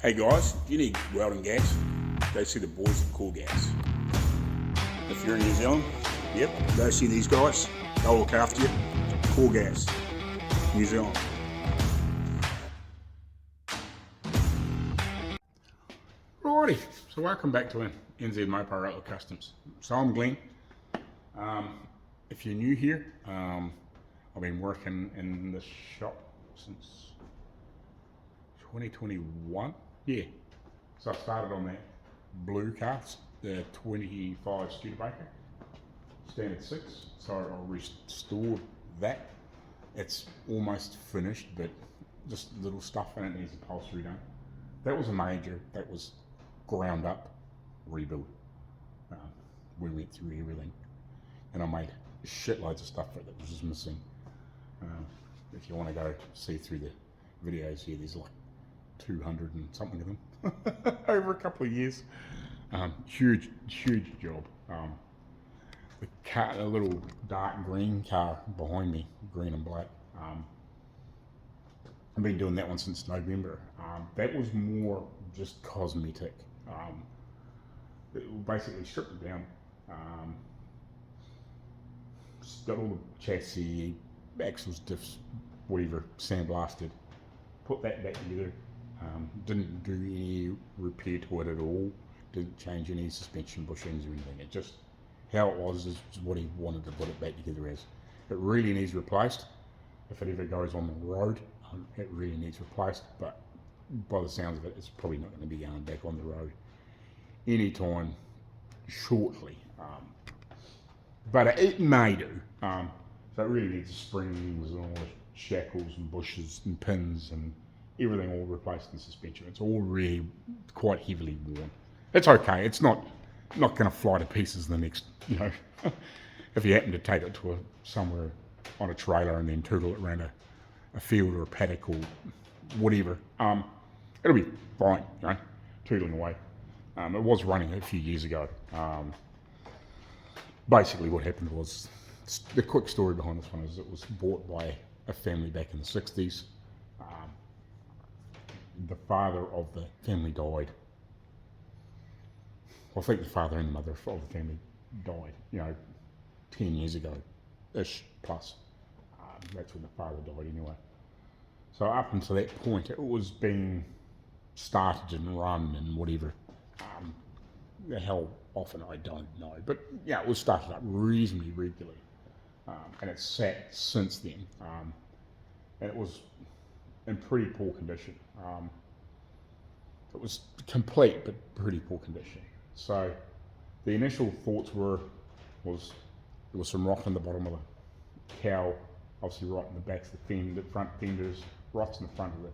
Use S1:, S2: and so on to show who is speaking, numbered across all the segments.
S1: Hey guys, if you need welding gas, go see the boys at Cool Gas. If you're in New Zealand, yep, go see these guys. They'll look after you. Cool Gas, New Zealand. Alrighty, so welcome back to NZ Mopar Outlaw Kustoms. So I'm Glenn. If you're new here, I've been working in this shop since 2021. Yeah, so I started on that blue car, the 25 Studebaker, standard 6. So I restored that. It's almost finished, but just little stuff in it needs upholstery done. That was a major, that was ground up rebuild. We went through everything, and I made shitloads of stuff that was just missing. If you want to go see through the videos here, there's like 200 and something of them over a couple of years. Huge job. The car, the little dark green car behind me, green and black, I've been doing that one since November. That was more just cosmetic. It basically stripped it down. Got all the chassis, axles, diffs, whatever, sandblasted. Put that back together. Didn't do any repair to it at all. Didn't change any suspension bushings or anything. It just, how it was is what he wanted to put it back together as. It really needs replaced. If it ever goes on the road, it really needs replaced. But by the sounds of it, it's probably not going to be going back on the road anytime shortly. But it may do. So it really needs springs and all the shackles and bushes and pins and everything all replaced in suspension. It's all really quite heavily worn. It's okay. It's not going to fly to pieces the next, if you happen to take it to somewhere on a trailer and then tootle it around a field or a paddock or whatever. It'll be fine, tootling away. It was running a few years ago. Basically what happened was, the quick story behind this one is it was bought by a family back in the 60s. The father of the family died. Well, I think the father and the mother of the family died, 10 years ago-ish plus. That's when the father died anyway. So up until that point, it was being started and run and whatever. The hell often I don't know, but yeah, it was started up reasonably regularly, and it's sat since then, and it was in pretty poor condition. It was complete but pretty poor condition. So the initial thoughts was there was some rot in the bottom of the cowl, obviously right in the back of the front fenders, rots in the front of the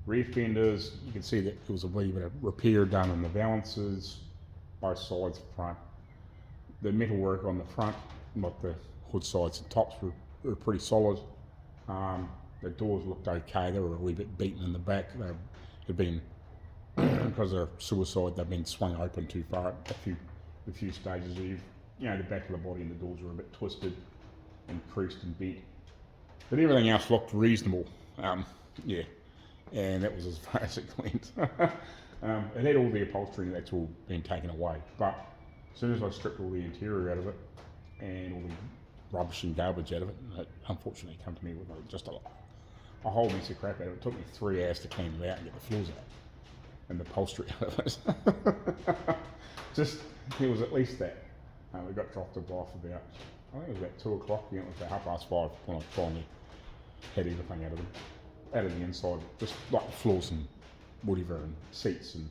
S1: rear fenders. You can see that there was a wee bit of repair done on the balances, both sides of the front. The metalwork on the front, like the hood sides and tops, were pretty solid. The doors looked okay. They were a wee bit beaten in the back. They had been, because of suicide, they've been swung open too far at a few stages. The back of the body and the doors were a bit twisted and creased and bent. But everything else looked reasonable. And that was as far as it went. It had all the upholstery, and that's all been taken away. But as soon as I stripped all the interior out of it and all the rubbish and garbage out of it, it unfortunately came to me with just a whole mess of crap out of it. It took me 3 hours to clean it out and get the floors out and the upholstery out of it. There was at least that. We got dropped off about, I think it was about 2 o'clock. It was about 5:30 when I finally had everything out of the inside, just like the floors and whatever and seats, and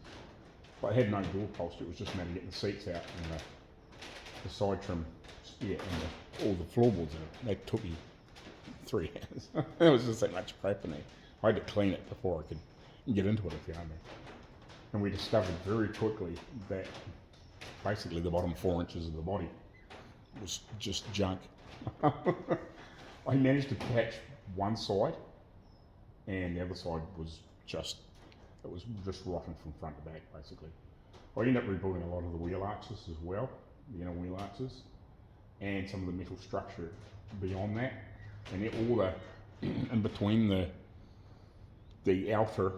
S1: I had no door upholstery. It was just a matter of getting the seats out and the side trim, and all the floorboards in it. That took me 3 hours. There was just that much crap in there. I had to clean it before I could get into it, if you know what I mean. And we discovered very quickly that basically the bottom 4 inches of the body was just junk. I managed to patch one side, and the other side was just rotten from front to back, basically. I ended up rebuilding a lot of the wheel arches as well, the inner wheel arches, and some of the metal structure beyond that, and all the in between the outer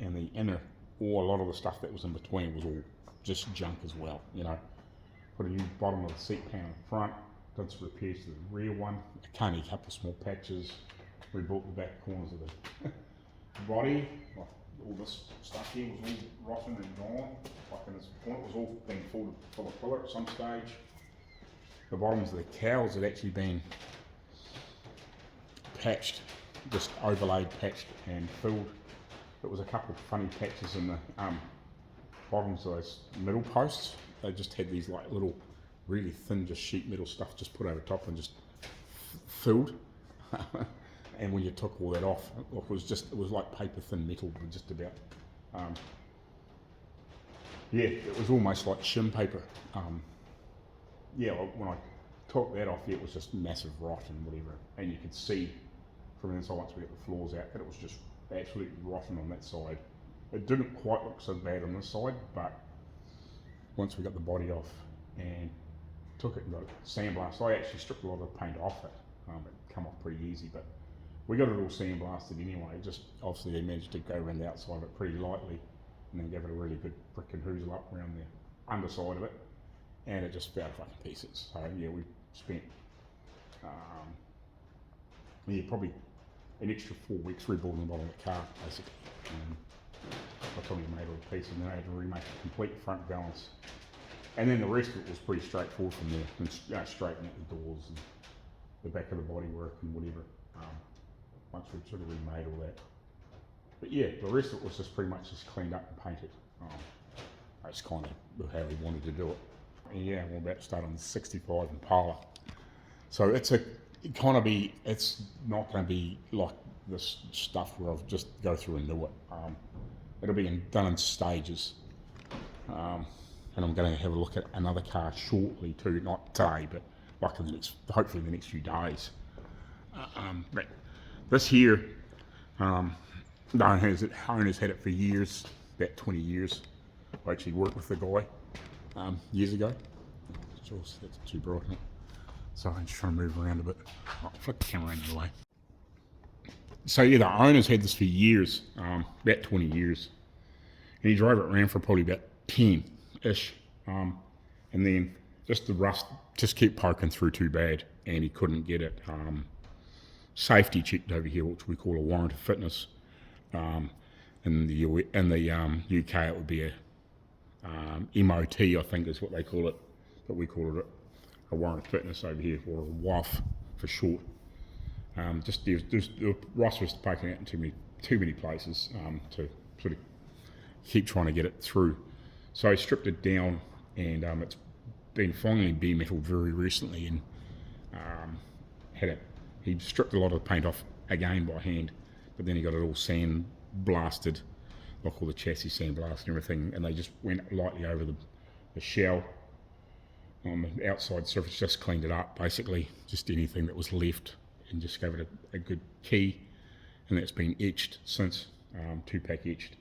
S1: and the inner, or a lot of the stuff that was in between was all just junk as well, you know. Put a new bottom of the seat panel in front, did some repairs to the rear one, only a couple of small patches, rebuilt the back corners of the body. Like, all this stuff here was all rotten and gone. Like in this point, it was all being full of filler at some stage. The bottoms of the cowls had actually been patched, just overlaid, patched and filled. There was a couple of funny patches in the bottoms of those middle posts. They just had these like little really thin just sheet metal stuff just put over top and just filled. And when you took all that off, it was like paper thin metal, just about. Yeah, it was almost like shim paper. Yeah, when I took that off, yeah, it was just massive rot and whatever, and you could see from the inside once we got the floors out that it was just absolutely rotten on that side. It didn't quite look so bad on this side, but once we got the body off and took it and got it sandblasted, I actually stripped a lot of the paint off it. It come off pretty easy, but we got it all sandblasted anyway. Just obviously they managed to go around the outside of it pretty lightly and then gave it a really good frickin' hoozle up around the underside of it, and it just fell to fucking pieces. So yeah, we spent probably an extra 4 weeks rebuilding the bottom of the car basically. By the time we made all the pieces, and then I had to remake a complete front balance. And then the rest of it was pretty straightforward from there, and straighten out the doors and the back of the bodywork and whatever. Once we sort of remade all that. But yeah, the rest of it was just pretty much just cleaned up and painted. That's kind of how we wanted to do it. And yeah, we're about to start on the 65 Impala. So it's not going to be like this stuff where I'll just go through and do it. It'll be done in stages. And I'm going to have a look at another car shortly too, not today, but like hopefully in the next few days. But this here, the owner's had it for years, about 20 years. I actually worked with the guy years ago. That's too bright, isn't it? So I'm just trying to move around a bit. I'll flick the camera out of the way. So yeah, the owner's had this for years, about 20 years. And he drove it around for probably about 10-ish. And then just the rust just kept poking through too bad, and he couldn't get it safety checked over here, which we call a warrant of fitness. In the UK it would be a MOT, I think is what they call it, but we call it a warrant of fitness over here, or a WAF for short. The rust was poking out in too many places to sort of keep trying to get it through. So I stripped it down, and it's been finally bare metal very recently, and he stripped a lot of the paint off again by hand, but then he got it all sand blasted, like all the chassis sand blasted and everything, and they just went lightly over the shell on the outside surface, just cleaned it up basically, just anything that was left, and just gave it a good key, and that's been etched since, 2-pack etched.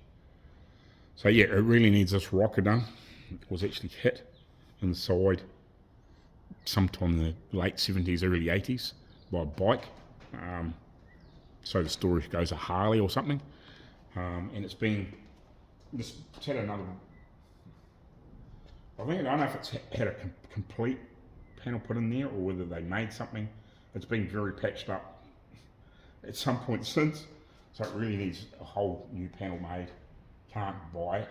S1: So yeah, it really needs this rocker done. It was actually hit in the side sometime in the late 70s, early 80s by a bike. So the story goes a Harley or something. And it's had another, I don't know if it's had a complete panel put in there or whether they made something. It's been very patched up at some point since, so it really needs a whole new panel made. Can't buy it,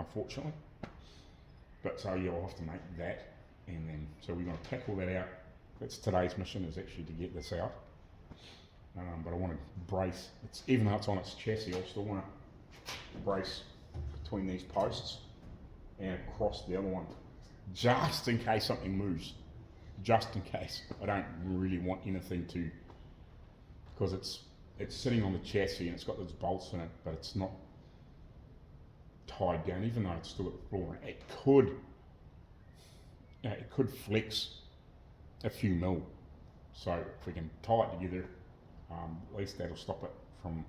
S1: unfortunately. But so yeah, I'll have to make that, and then so we're going to pack all that out. That's today's mission, is actually to get this out. But I want to brace. Even though it's on its chassis, I still want to brace between these posts and across the other one, just in case something moves. Just in case. I don't really want anything to, because it's sitting on the chassis and it's got those bolts in it, but it's not tied down, even though it's still at the floor. It could flex a few mil. So if we can tie it together, at least that'll stop it from,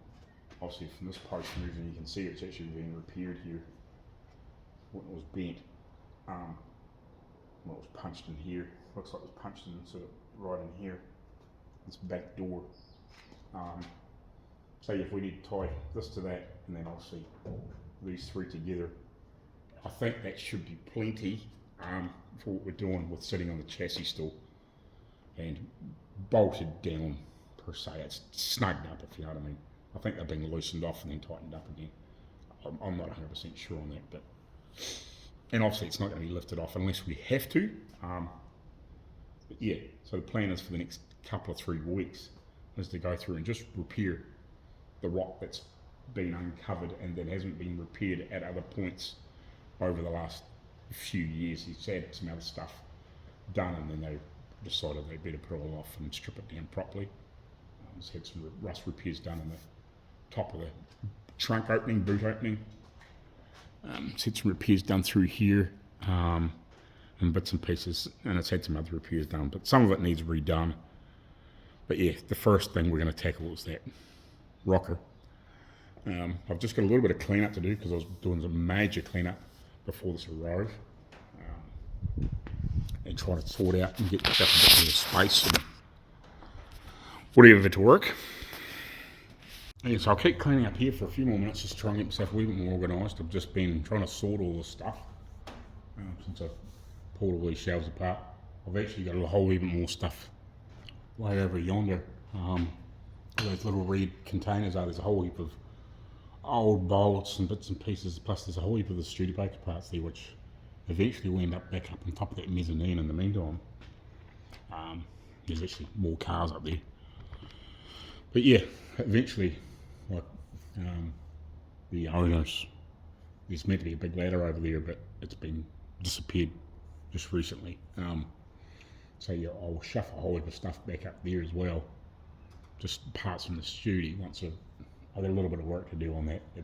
S1: obviously from this post moving. You can see it's actually being repaired here when it was bent. Well, it was punched in here. Looks like it was punched in sort of right in here. This back door. say if we need to tie this to that, and then obviously these three together, I think that should be plenty for what we're doing with sitting on the chassis still and bolted down per se. It's snugged up, if you know what I mean. I think they're being loosened off and then tightened up again. I'm not 100% sure on that, but and obviously it's not going to be lifted off unless we have to. But yeah, so the plan is for the next couple of 3 weeks is to go through and just repair the rock that's been uncovered and that hasn't been repaired at other points over the last few years. He's had some other stuff done and then they decided they better put it all off and strip it down properly. He's had some rust repairs done in the top of the trunk opening, boot opening. It's had some repairs done through here and bits and pieces, and it's had some other repairs done, but some of it needs redone. But yeah, the first thing we're going to tackle is that rocker. I've just got a little bit of cleanup to do because I was doing some major cleanup before this arrived, and trying to sort out and get stuff a bit more space and whatever to work. Yeah, so I'll keep cleaning up here for a few more minutes just to try and get myself a wee bit more organised. I've just been trying to sort all this stuff since I've pulled all these shelves apart. I've actually got a whole wee bit more stuff way over yonder. Those little red containers are, there's a whole heap of old bolts and bits and pieces, plus there's a whole heap of the Studebaker parts there, which eventually will end up back up on top of that mezzanine in the meantime. There's actually more cars up there. But yeah, eventually, like the owners, there's meant to be a big ladder over there, but it's been disappeared just recently. So yeah, I'll shuffle a whole heap of stuff back up there as well. Just parts from the studio. Once I've got a little bit of work to do on that. But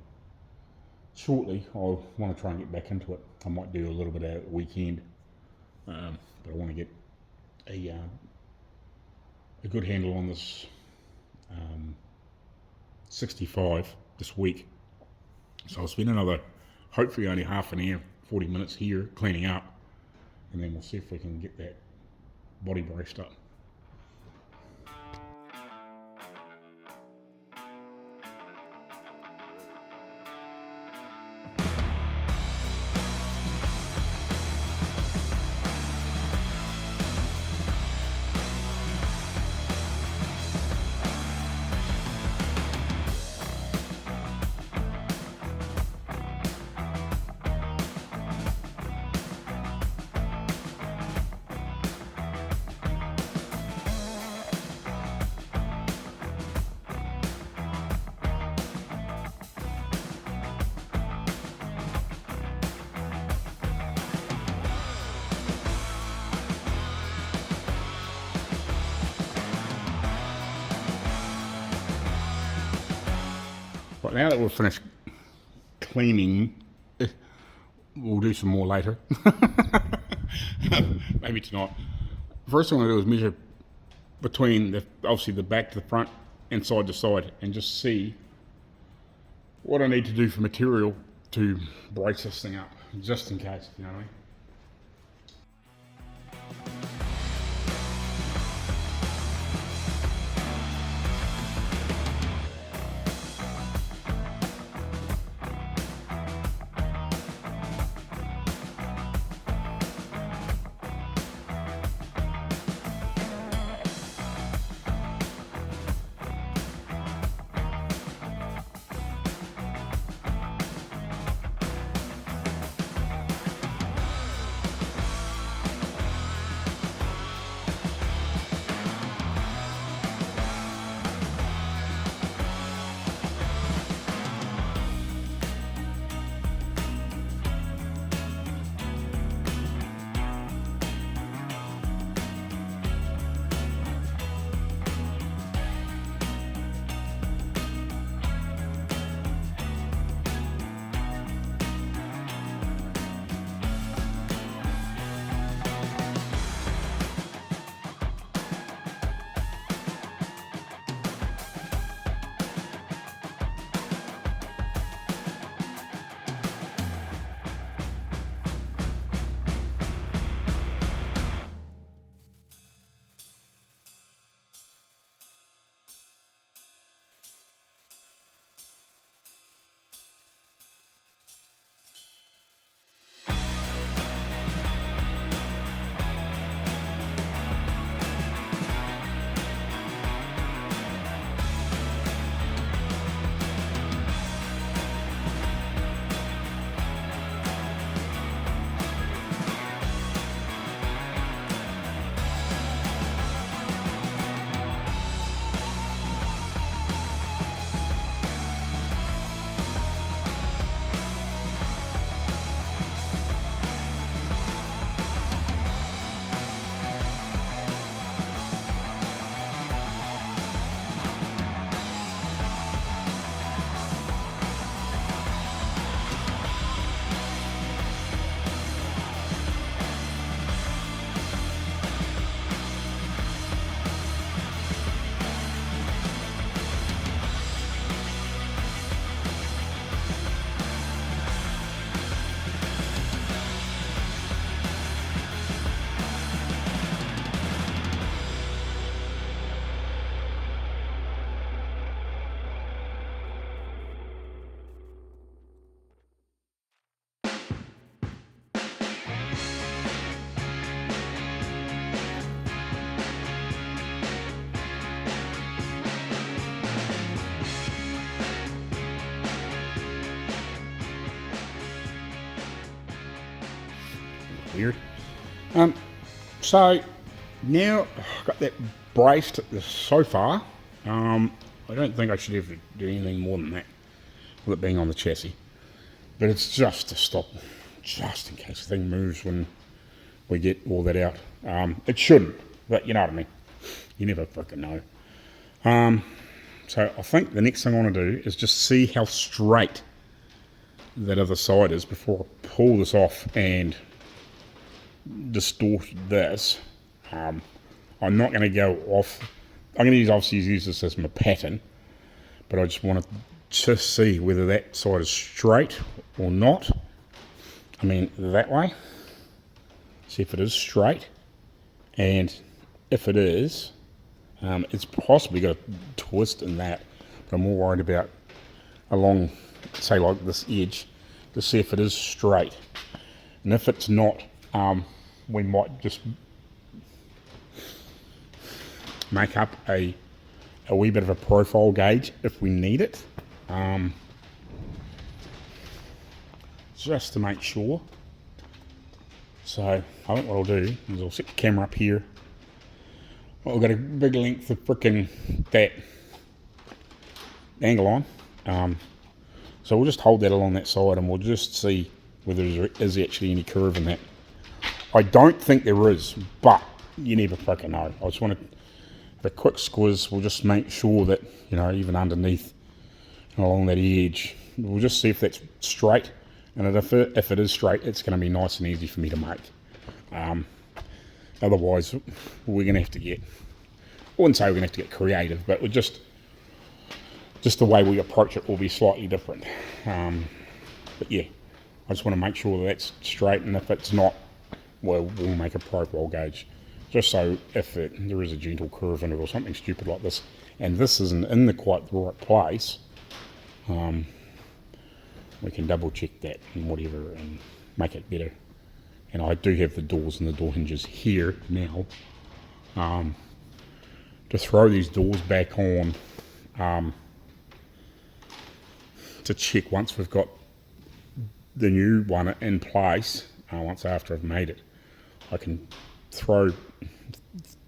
S1: shortly, I'll want to try and get back into it. I might do a little bit at the weekend, but I want to get a good handle on this 65 this week. So I'll spend another, hopefully only half an hour, 40 minutes here cleaning up, and then we'll see if we can get that body braced up. But now that we've finished cleaning, we'll do some more later. Maybe tonight. First thing I'm going to do is measure between obviously the back to the front and side to side, and just see what I need to do for material to brace this thing up, just in case, you know what I mean? weird. So now I've got that braced so far. I don't think I should ever do anything more than that with it being on the chassis. But it's just to stop, just in case the thing moves when we get all that out. It shouldn't, but you know what I mean. You never fucking know. So I think the next thing I want to do is just see how straight that other side is before I pull this off and distort this. I'm not going to go off. I'm going to obviously use this as my pattern, but I just want to just see whether that side is straight or not. I mean, that way. See if it is straight, and if it is, it's possibly got a twist in that, but I'm more worried about along, say like this edge, to see if it is straight. And if it's not, we might just make up a wee bit of a profile gauge if we need it, just to make sure. So I think what I'll do is I'll set the camera up here. I've got a big length of frickin' that angle on. So we'll just hold that along that side and we'll just see whether there is actually any curve in that. I don't think there is, but you never fucking know. I just want to have a quick squiz. We'll just make sure that, you know, even underneath and along that edge, we'll just see if that's straight. And if it is straight, it's going to be nice and easy for me to make. Otherwise, we're going to have to get, I wouldn't say we're going to have to get creative, but we're just the way we approach it will be slightly different. But yeah, I just want to make sure that that's straight, and if it's not, we'll make a profile gauge. Just so if there is a gentle curve in it or something stupid like this, and this isn't in quite the right place, we can double check that and whatever and make it better. And I do have the doors and the door hinges here now. To throw these doors back on, to check once we've got the new one in place, once after I've made it, I can throw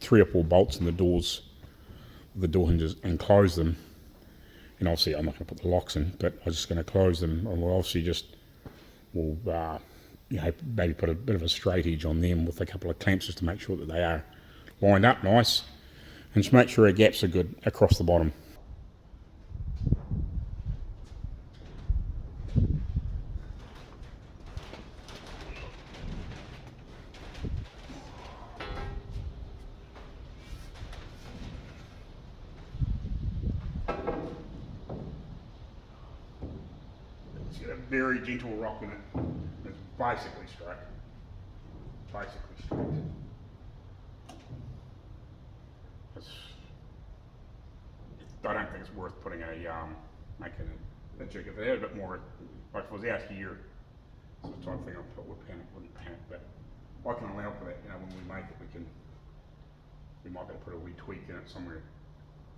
S1: 3 or 4 bolts in the doors, the door hinges, and close them. And obviously I'm not going to put the locks in, but I'm just going to close them, and we'll obviously just, you know, maybe put a bit of a straight edge on them with a couple of clamps just to make sure that they are lined up nice, and just make sure our gaps are good across the bottom. It's got a very gentle rock in it. It's basically straight. Basically straight. I don't think it's worth putting making a jig. If they had a bit more, like if it was out here, it's the type of thing I'd put would panic, wouldn't panic, but I can allow for that. You know, when we make it, we might be able to put a wee tweak in it somewhere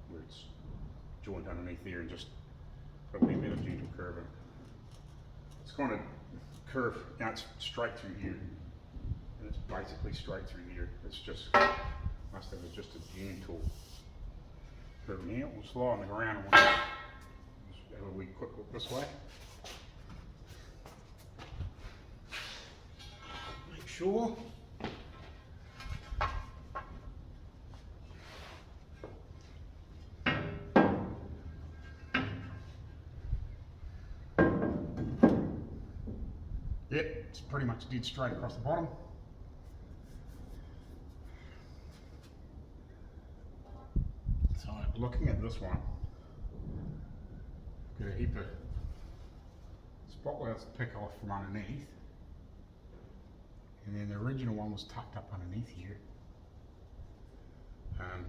S1: where it's joined underneath there and just put a wee bit of gentle curve in it. It's kind of curved, now it's straight through here, and it's basically straight through here. It's just, must have just a gentle curve. Now we'll slide on the ground and we'll just have a wee quick look this way. Make sure. Yep, it's pretty much dead straight across the bottom. So looking at this one, got a heap of spotlights to pick off from underneath, and then the original one was tucked up underneath here. And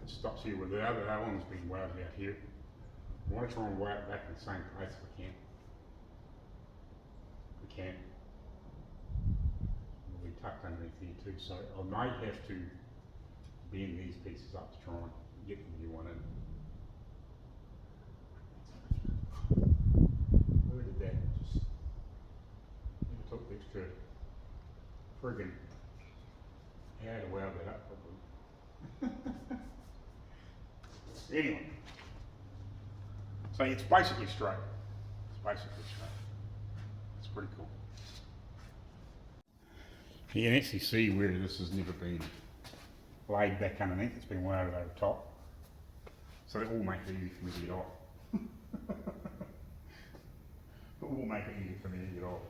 S1: it stops here where the other one's been wound out here. I want to try and wire it back in the same place if we can. We can. It'll be tucked underneath here too, so I might have to bend these pieces up to try and get the new one in. Anyway, so it's basically straight. It's basically straight. It's pretty cool. You can actually see where this has never been laid back underneath. It's been welded over top. So that will make it easy for me to get off. It will make it easy for me to get off.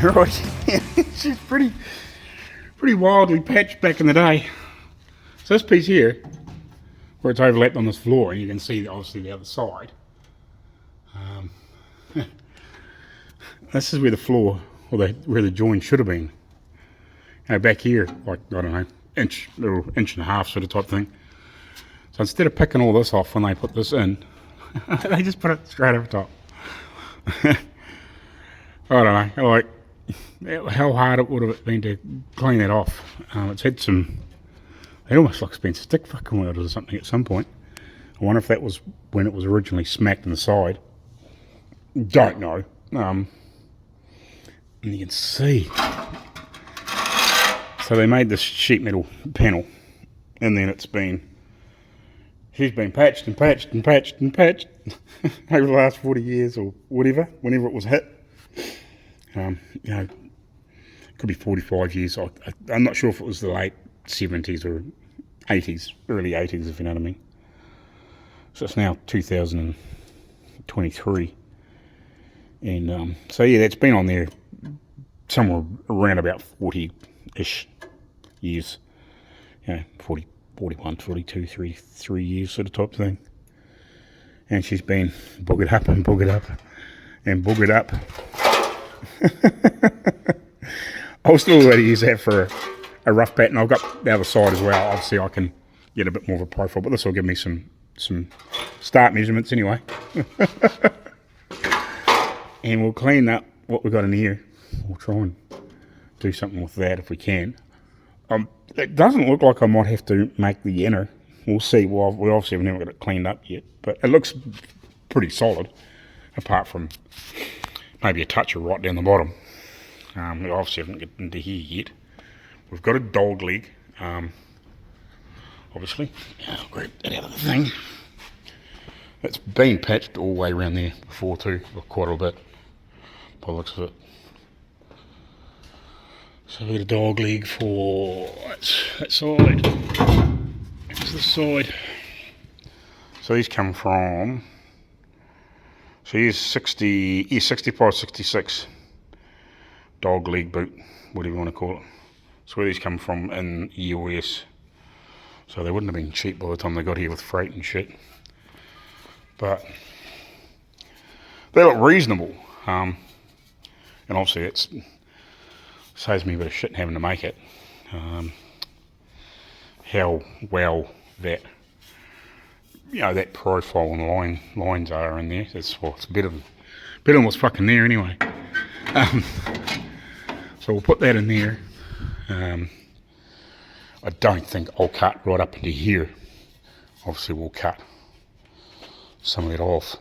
S1: Right, she's pretty wildly patched back in the day. So this piece here, where it's overlapped on this floor, and you can see obviously the other side. This is where the floor, or where the join should have been. Back here, like, I don't know, inch and a half sort of type thing. So instead of picking all this off when they put this in, they just put it straight over top. I don't know, like, how hard it would have been to clean that off. It's had some, it almost looks been stick fucking welded or something at some point. I wonder if that was when it was originally smacked in the side. Don't know. And you can see, so they made this sheet metal panel, and then she's been patched and patched and patched and patched over the last 40 years or whatever, whenever it was hit. You know, could be 45 years. I'm not sure if it was the late 70s or 80s, early 80s, if you know what I mean. So it's now 2023. And so yeah, that's been on there somewhere around about 40-ish years. You know, 40, 41, 42, 33 years sort of type thing. And she's been boogered up and boogered up. and boogered up. I'll still be able to use that for a rough pat, and I've got the other side as well. Obviously I can get a bit more of a profile, but this will give me some start measurements anyway. And we'll clean up what we've got in here. We'll try and do something with that if we can. It doesn't look like I might have to make the inner. We'll see. Well, we obviously have never got it cleaned up yet, but it looks pretty solid, apart from maybe a touch of rot down the bottom. We obviously haven't got into here yet. We've got a dog leg, obviously. I'll grab that out of the thing. It's been patched all the way around there before too, quite a bit, by the looks of it. So we've got a dog leg for that side. That's the side. So these come from, so here's 65, 66 dog leg boot, whatever you want to call it. So where these come from in the US. So they wouldn't have been cheap by the time they got here with freight and shit. But they look reasonable. And obviously it saves me a bit of shit having to make it. How well that, you know, that profile and lines are in there. It's better than what's fucking there anyway. So we'll put that in there. I don't think I'll cut right up into here. Obviously we'll cut some of that off.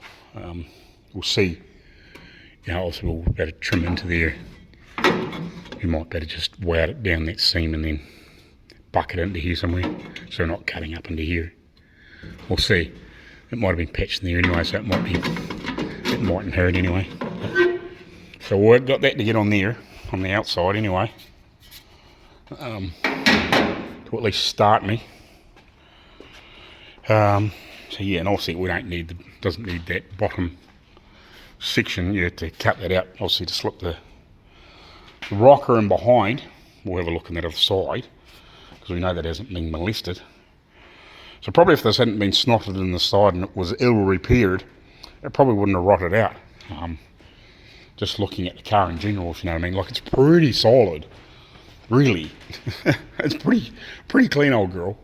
S1: We'll see. You know, obviously we'll better trim into there. We might better just wet it down that seam and then bucket it into here somewhere, so we're not cutting up into here. We'll see. It might have been patched in there anyway, so it mightn't hurt anyway. So we've got that to get on there, on the outside anyway, to at least start me. So yeah, and obviously we doesn't need that bottom section. You have to cut that out, obviously, to slip the rocker in behind. We'll have a look on that other side, because we know that hasn't been molested. So probably if this hadn't been snotted in the side and it was ill repaired, it probably wouldn't have rotted out. Just looking at the car in general, if you know what I mean. Like, it's pretty solid, really. It's pretty clean, old girl.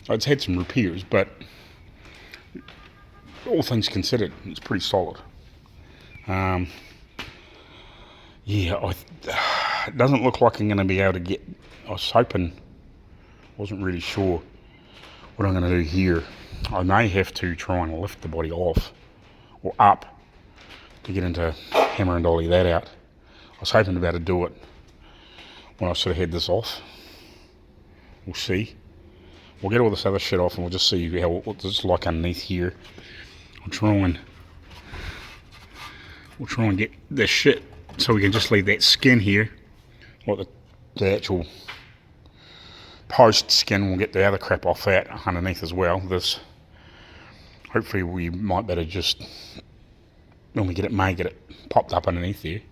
S1: It's had some repairs, but all things considered, it's pretty solid. Yeah, it doesn't look like I'm going to be able to get, I was hoping, wasn't really sure what I'm going to do here. I may have to try and lift the body off, or up, to get into hammer and dolly that out. I was hoping to be able to do it when I sort of had this off. We'll see. We'll get all this other shit off and we'll just see what it's like underneath here. We'll try and get this shit so we can just leave that skin here, like the actual post skin. We'll get the other crap off that underneath as well. This, hopefully we might better just, when we get it popped up underneath there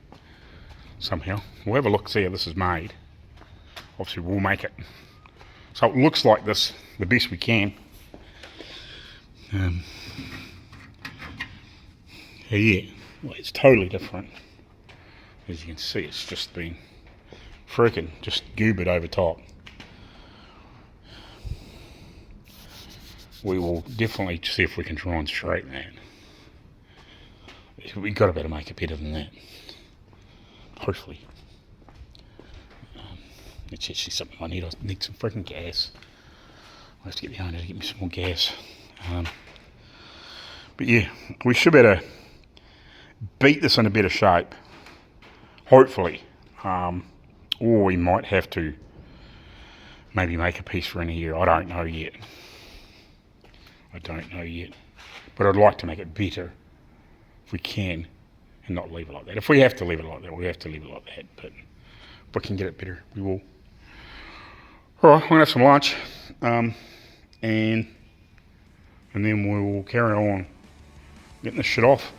S1: somehow. We'll have a look, see how this is made. Obviously we'll make it so it looks like this the best we can. Yeah, well, it's totally different. As you can see, it's just been freaking just goobered over top. We will definitely see if we can try and straighten that. We've got to better make it better than that. Hopefully. It's actually something I need. I need some freaking gas. I'll have to get the owner to get me some more gas. But yeah, we should better beat this into better shape. Hopefully. Or we might have to maybe make a piece for in here. I don't know yet. But I'd like to make it better if we can, and not leave it like that. If we have to leave it like that, we have to leave it like that. But if we can get it better, we will. Alright, we're going to have some lunch. And then we will carry on getting this shit off.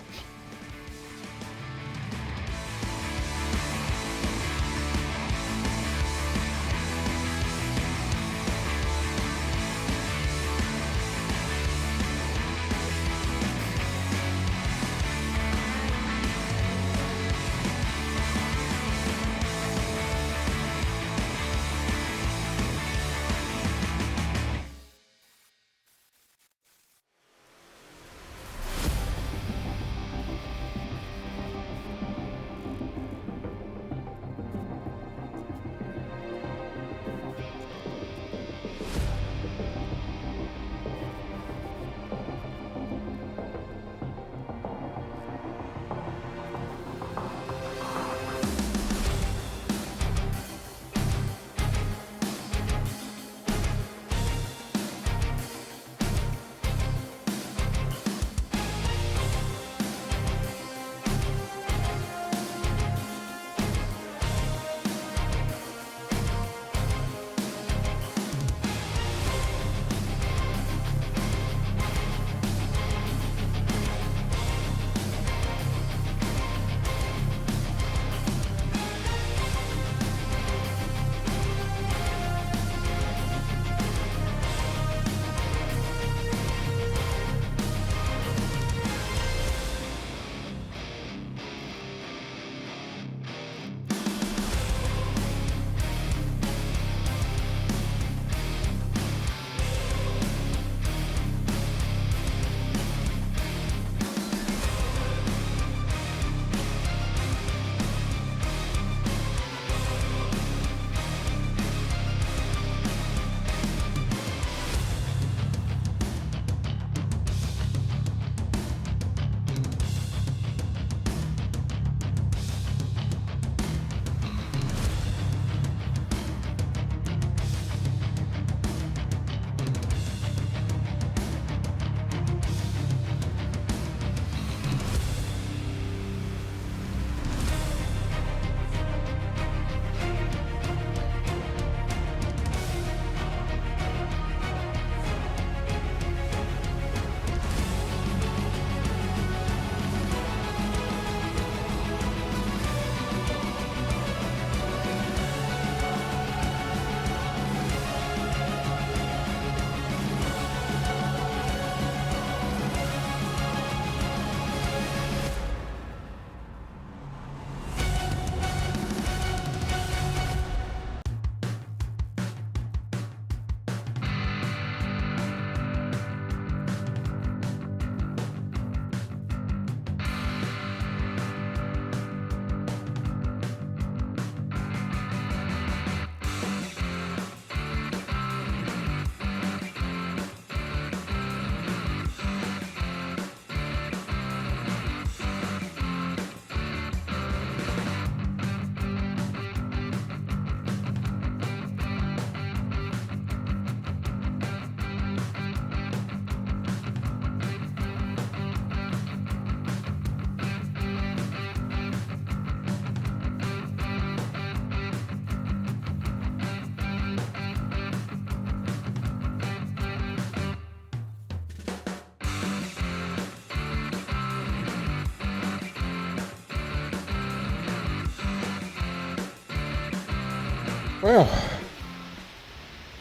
S1: Well,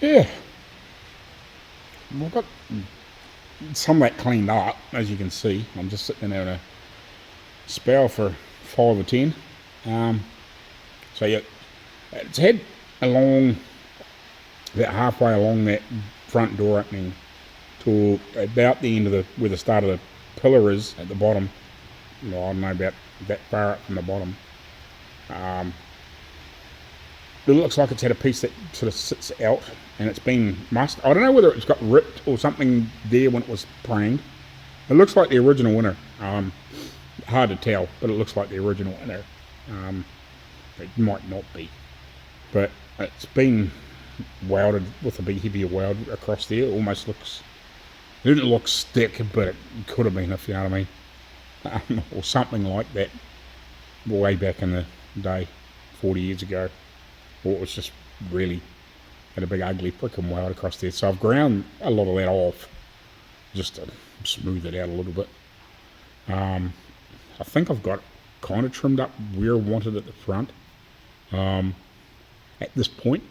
S1: yeah, we've got some of that cleaned up, as you can see. I'm just sitting there in a spell for 5 or 10. So yeah, it's had along about halfway along that front door opening to about the end of where the start of the pillar is at the bottom. Well, I don't know, about that far up from the bottom. It looks like it's had a piece that sort of sits out and it's been mussed. I don't know whether it's got ripped or something there when it was planed. It looks like the original winner. Hard to tell, but it looks like the original winner. It might not be, but it's been welded with a bit heavier weld across there. It almost looks, it didn't look stick, but it could have been, if you know what I mean, or something like that way back in the day, 40 years ago. Or it was just really had a big ugly freaking weld across there. So I've ground a lot of that off just to smooth it out a little bit. I think I've got it kind of trimmed up where I wanted at the front at this point,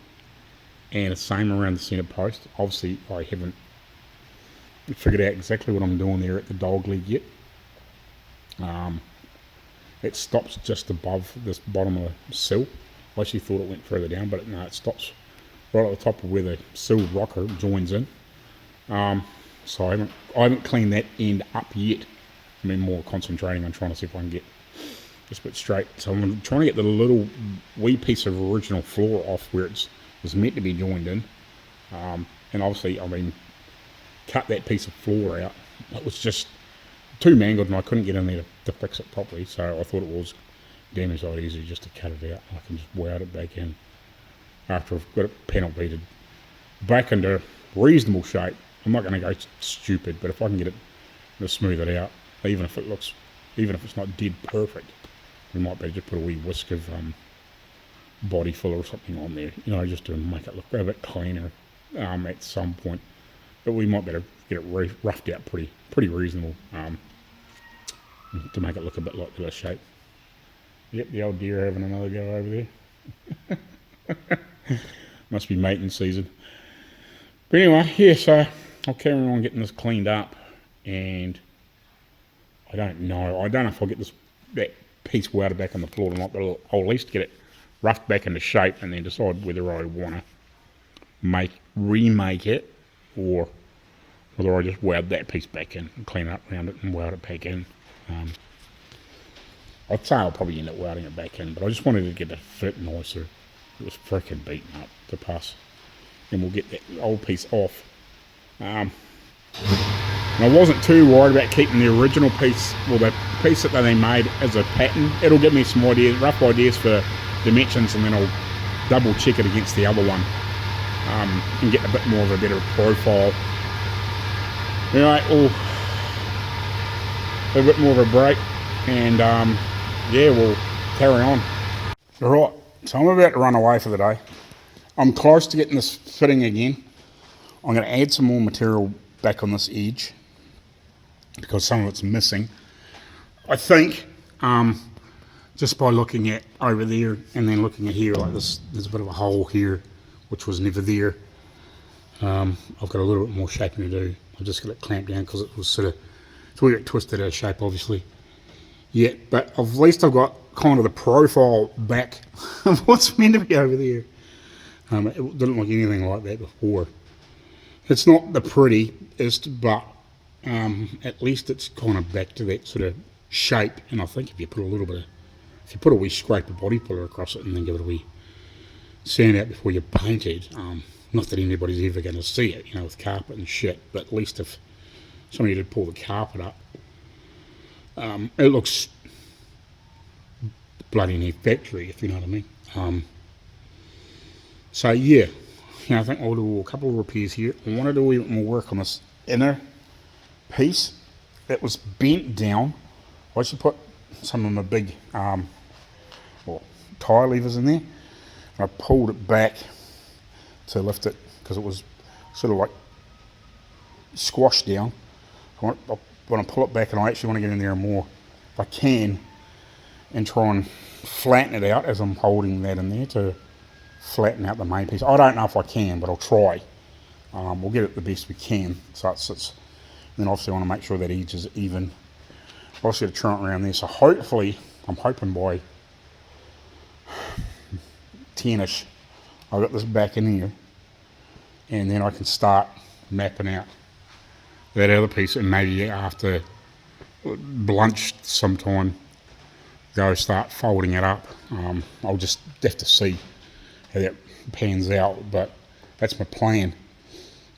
S1: and the same around the centre post. Obviously I haven't figured out exactly what I'm doing there at the dog leg yet. It stops just above this bottom of the sill. I actually thought it went further down, but no, it stops right at the top of where the sill rocker joins in. So I haven't cleaned that end up yet. I mean, more concentrating on trying to see if I can get this bit straight. So I'm trying to get the little wee piece of original floor off where it was meant to be joined in. And obviously, I mean, cut that piece of floor out. It was just too mangled and I couldn't get in there to fix it properly. So I thought it was damaged. I'd easy just to cut it out. I can just weld it back in after I've got it panel beaded back into reasonable shape. I'm not going to go stupid, but if I can get it to smooth it out, even if it's not dead perfect, we might better just put a wee whisk of body filler or something on there, you know, just to make it look a bit cleaner at some point. But we might better get it roughed out pretty reasonable to make it look a bit like the shape. Yep, the old deer having another go over there. Must be mating season. But anyway, yeah, so I'll carry on getting this cleaned up, and I don't know if I'll get that piece welded back on the floor or not, but I'll at least get it roughed back into shape and then decide whether I want to remake it, or whether I just weld that piece back in and clean up around it and weld it back in. I'd say I'll probably end up welding it back in, but I just wanted to get it fit nicer. It was freaking beaten up to pass. And we'll get that old piece off. And I wasn't too worried about keeping the original piece, well, the piece that they made as a pattern. It'll give me some rough ideas for dimensions, and then I'll double check it against the other one and get a bit more of a better profile. Anyway, a bit more of a break, and yeah, we'll carry on. Alright, so I'm about to run away for the day. I'm close to getting this fitting again. I'm going to add some more material back on this edge because some of it's missing. I think just by looking at over there and then looking at here, like this, there's a bit of a hole here which was never there. I've got a little bit more shaping to do. I've just got it clamped down because it was sort of, it's where it twisted out of shape obviously. Yeah, but at least I've got kind of the profile back of what's meant to be over there. It didn't look anything like that before. It's not the prettiest, but at least it's kind of back to that sort of shape. And I think if you put a wee scrape of body filler across it and then give it a wee sand out before you paint it, not that anybody's ever going to see it, you know, with carpet and shit, but at least if somebody did pull the carpet up, it looks bloody near factory, if you know what I mean. So yeah, I think I'll do a couple of repairs here. I want to do a little more work on this inner piece that was bent down. I actually put some of my big tie levers in there, and I pulled it back to lift it because it was sort of like squashed down. I want to pull it back, and I actually want to get in there more if I can and try and flatten it out as I'm holding that in there to flatten out the main piece. I don't know if I can, but I'll try. We'll get it the best we can. So it's then obviously I want to make sure that edge is even. Obviously to turn it around there. So hopefully, I'm hoping by 10ish, I've got this back in here, and then I can start mapping out that other piece, and maybe after lunch sometime, go start folding it up. I'll just have to see how that pans out, but that's my plan.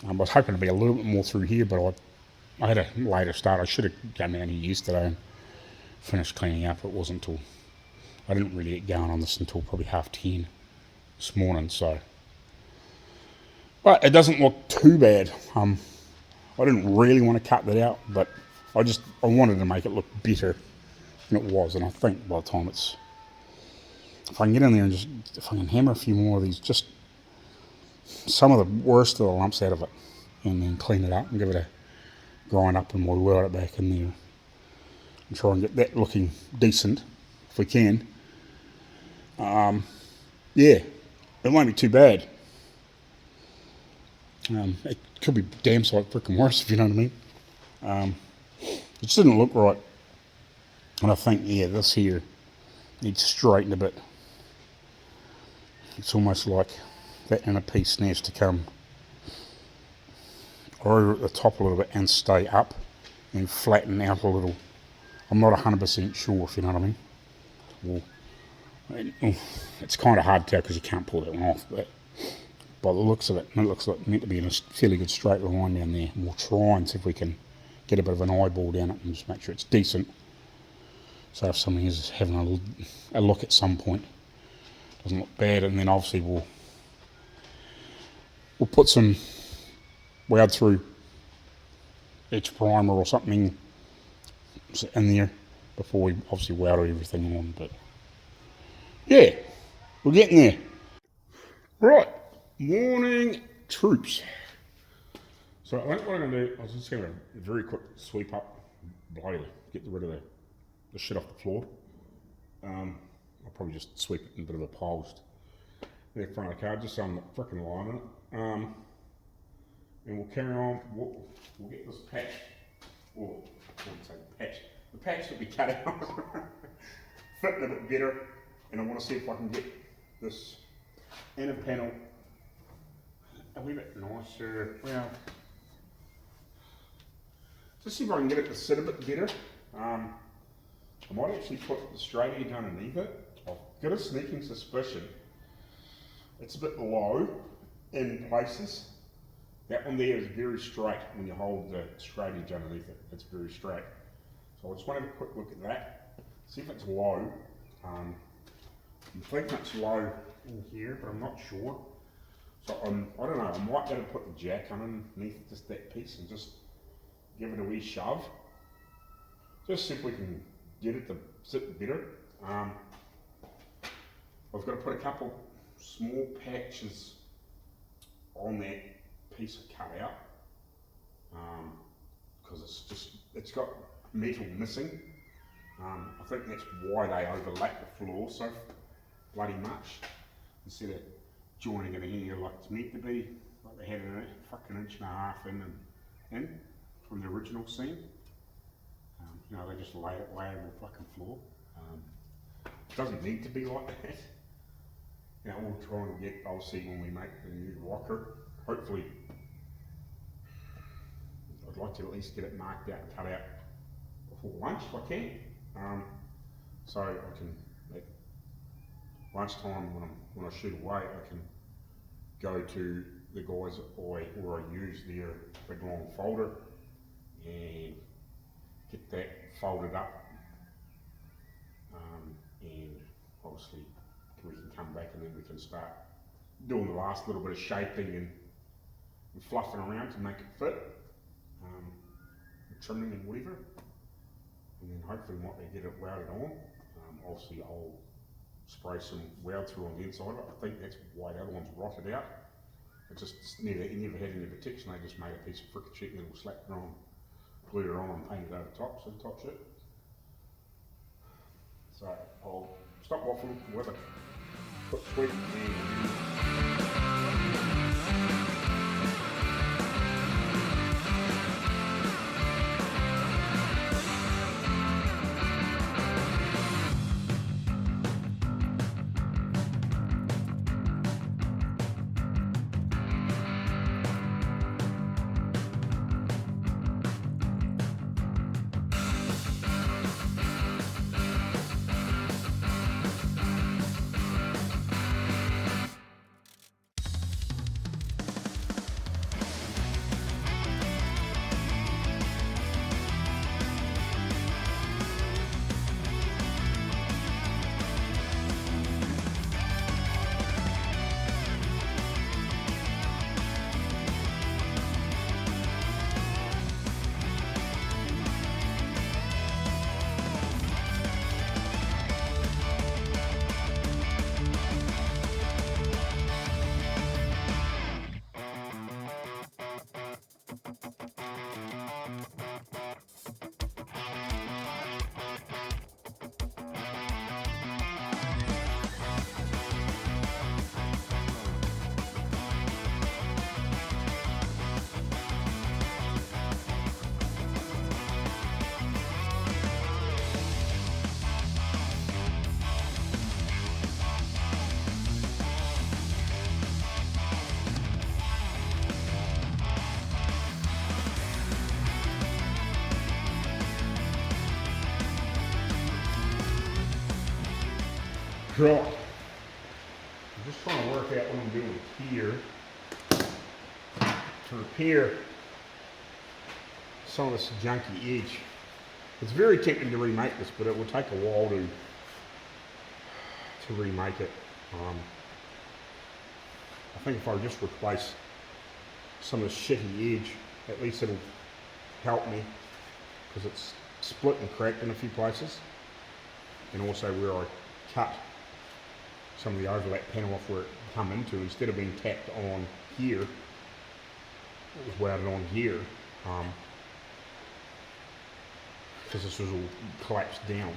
S1: I was hoping to be a little bit more through here, but I had a later start. I should have come down here yesterday and finished cleaning up. It wasn't until, I didn't really get going on this until probably 10:30 this morning, so. But it doesn't look too bad. I didn't really want to cut that out, but I wanted to make it look better than it was, and I think by the time if I can get in there and if I can hammer a few more of these, just some of the worst of the lumps out of it, and then clean it up and give it a grind up, and we'll weld it back in there and try and get that looking decent if we can. Yeah, it won't be too bad. It could be damn sight freaking worse, if you know what I mean. It just didn't look right, and I think, yeah, this here needs straightened a bit. It's almost like that inner piece needs to come over at the top a little bit and stay up and flatten out a little. I'm not 100% sure, if you know what I mean. It's kind of hard to tell because you can't pull that one off, but by the looks of it, it looks like it's meant to be in a fairly good straight line down there. And we'll try and see if we can get a bit of an eyeball down it and just make sure it's decent. So if somebody is having a look at some point, it doesn't look bad, and then obviously we'll put some weld through edge primer or something in there before we obviously weld everything on. But yeah, we're getting there. Right, morning troops. So I think what I'm going to do, I was just going to very quick sweep up, bloody, get rid of the shit off the floor. I'll probably just sweep it in a bit of a pile just there in front of the car, just so I'm not freaking lying on it. And we'll carry on. We'll get this patch, or I wouldn't say patch, the patch that we cut out, fitting a bit better, and I want to see if I can get this inner panel a wee bit nicer. Well, just see if I can get it to sit a bit better. I might actually put the straight edge underneath it. I've got a sneaking suspicion it's a bit low in places. That one there is very straight when you hold the straight edge underneath it. It's very straight. So I just want to have a quick look at that, see if it's low. I'm thinking it's low in here, but I'm not sure. So I don't know, I might be able to put the jack underneath just that piece and just give it a wee shove. Just see if we can get it to sit better. I've got to put a couple small patches on that piece of cutout because it's got metal missing. I think that's why they overlap the floor so bloody much, instead of joining it in here like it's meant to be, like they had it a fucking inch and a half in from the original scene. You know, they just lay it on the fucking floor. It doesn't need to be like that. Now we'll try and get, I'll see when we make the new rocker, hopefully, I'd like to at least get it marked out and cut out before lunch if I can. So I can, at lunchtime when I shoot away, I can go to the guys where I use their big long folder and get that folded up, and obviously we can come back and then we can start doing the last little bit of shaping and fluffing around to make it fit, trimming and whatever, and then hopefully we might get it welded on. Obviously I'll spray some weld through on the inside of it. I think that's why the other one's rotted out. It never had any protection. They just made a piece of frickin' sheet metal, slapped it on, glued it on and painted over top, so top shit. So I'll stop waffling with it. Put sweet in. Right. I'm just trying to work out what I'm doing here to repair some of this junky edge. It's very tempting to remake this, but it will take a while to remake it. I think if I just replace some of the shitty edge, at least it'll help me, because it's split and cracked in a few places, and also where I cut some of the overlap panel off where it come into, instead of being tapped on here, it was welded on here, because this was all collapsed down.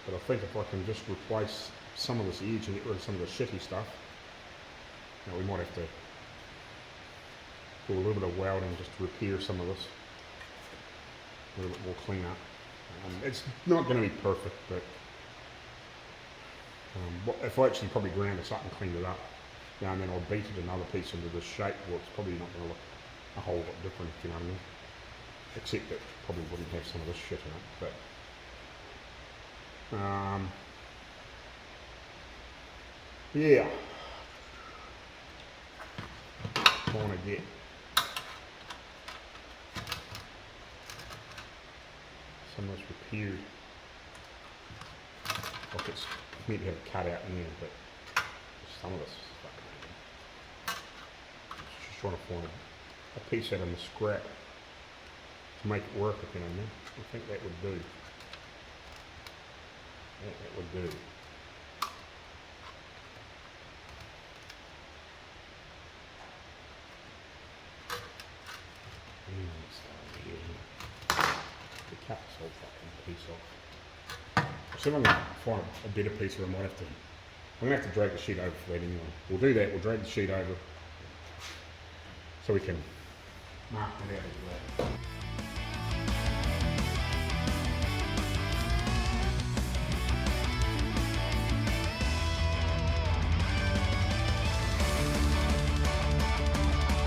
S1: But I think if I can just replace some of this edge and get rid of some of the shitty stuff, now we might have to do a little bit of welding just to repair some of this, a little bit more clean up. It's not going to be perfect, but if I actually probably ground this up and cleaned it up, and then I'll beat it another piece into this shape, well, it's probably not going to look a whole lot different, if you know what I mean. Except that probably wouldn't have some of this shit in it, but yeah, trying to get some of this repaired. Like it's meant to have a cut out in there, but some of this is fucking amazing. Just trying to find a piece out of the scrap to make it work, if you know what I mean. I think that would do. That would do. Cut this whole fucking piece off. So I'm going to find a better piece, or I might have to, I'm going to have to drag the sheet over for that anyway. We'll do that, we'll drag the sheet over so we can mark that out as well.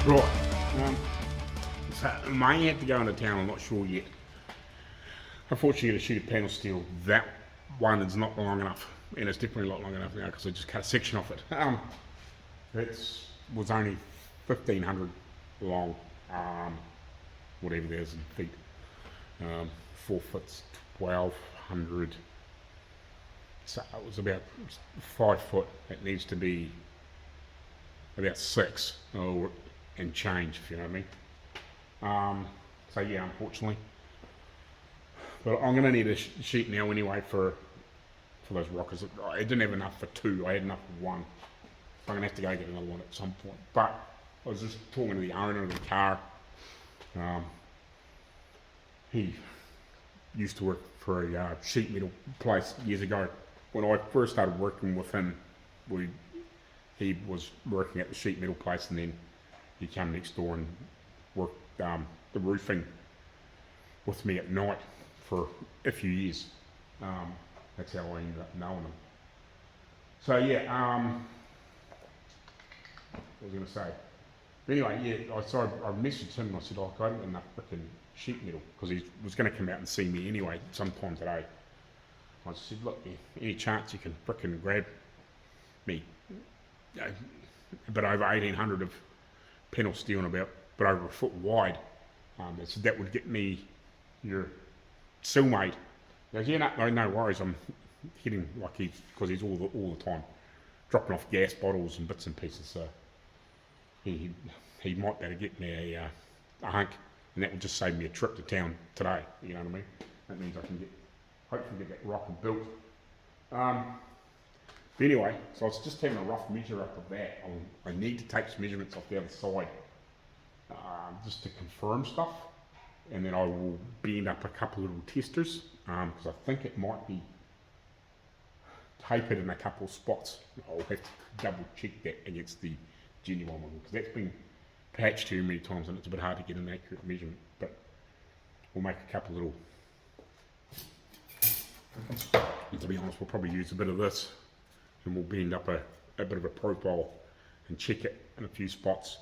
S1: Right, so I may have to go into town, I'm not sure yet. Unfortunately, the sheet of panel steel, that one is not long enough, and it's definitely not long enough now because I just cut a section off it. It was only 1,500 long, whatever there is in feet. 4 foot 1,200. So it was about 5 foot. It needs to be about 6 and change, if you know what I mean. So yeah, unfortunately. But I'm going to need a sheet now anyway for those rockers. I didn't have enough for 2, I had enough for 1. So I'm going to have to go get another one at some point. But I was just talking to the owner of the car. He used to work for a sheet metal place years ago, when I first started working with him, he was working at the sheet metal place, and then he came next door and worked the roofing with me at night for a few years. That's how I ended up knowing him. So yeah, what was I going to say? But anyway, yeah, I messaged him and I said, oh, I don't have enough freaking sheet metal, because he was going to come out and see me anyway sometime today. I said, look, any chance you can frickin' grab me a bit over 1800 of panel steel and about a bit over a foot wide. So that would get me your Sill made. He goes, yeah, no worries. I'm hitting like because he's all the time dropping off gas bottles and bits and pieces. So he might better get me a hunk, and that will just save me a trip to town today. You know what I mean? That means I can hopefully get that rocker built. But anyway, so I was just having a rough measure up of that. I need to take some measurements off the other side just to confirm stuff, and then I will bend up a couple of little testers because I think it might be tapered in a couple of spots. I'll have to double check that against the genuine one, because that's been patched too many times and it's a bit hard to get an accurate measurement. But we'll make a couple little. And to be honest, we'll probably use a bit of this, and we'll bend up a bit of a profile and check it in a few spots.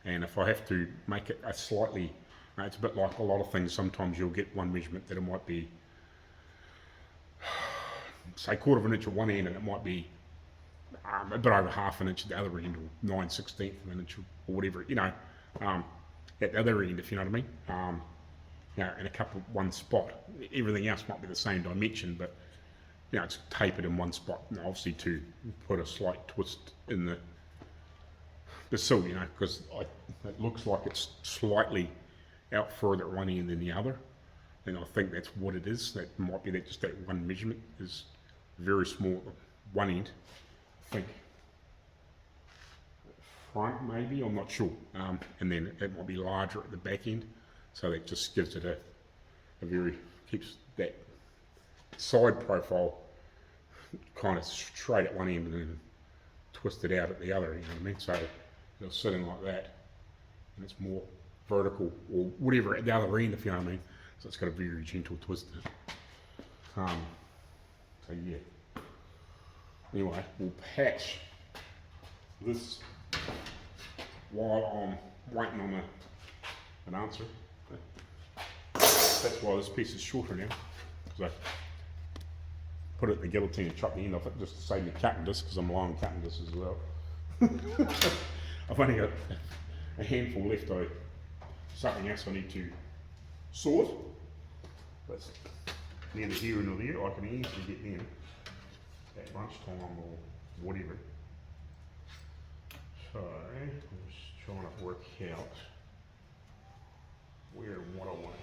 S1: And if I have to make it a slightly, it's a bit like a lot of things, sometimes you'll get one measurement that it might be, say, 1/4 of an inch at one end, and it might be a bit over 1/2 an inch at the other end, or 9/16 of an inch, or whatever, you know, at the other end, if you know what I mean. You know, in one spot. Everything else might be the same dimension, but you know, it's tapered in one spot, and obviously to put a slight twist in the sill, you know, because it looks like it's slightly out further at one end than the other, and I think that's what it is. That might be just that one measurement is very small at one end, I think. Front maybe, I'm not sure, and then it might be larger at the back end. So that just gives it keeps that side profile kind of straight at one end and then twisted out at the other, you know what I mean? So it'll sit in like that, and it's more vertical or whatever at the other end, if you know what I mean. So it's got a very gentle twist in it. So yeah. Anyway, we'll patch this while I'm waiting on an answer. That's why this piece is shorter now, because I put it in the guillotine and chop the end off it just to save me cutting this, because I'm low on cutting this as well. I've only got a handful left. Something else I need to sort. That's neither here nor there. I can easily get in at lunchtime or whatever. So I'm just trying to work out where and what I want.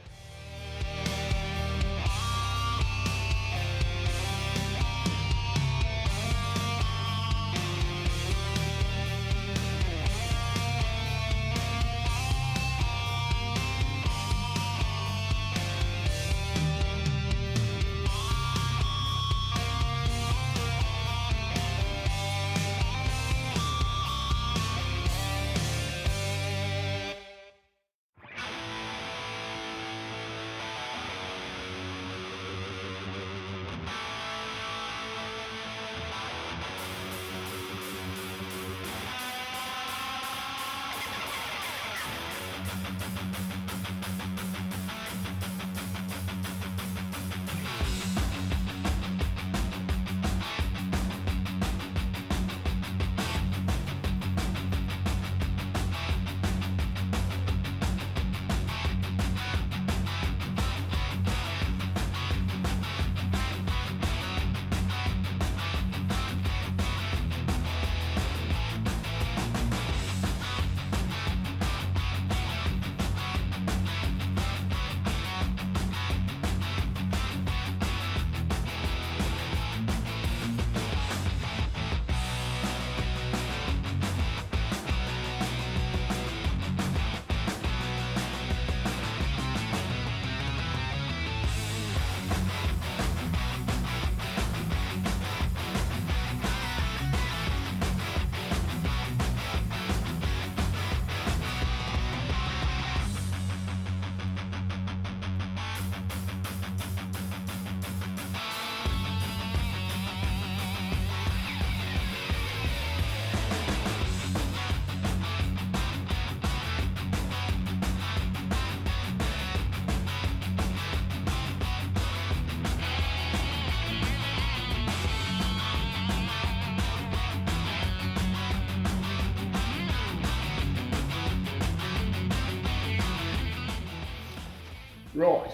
S1: Right.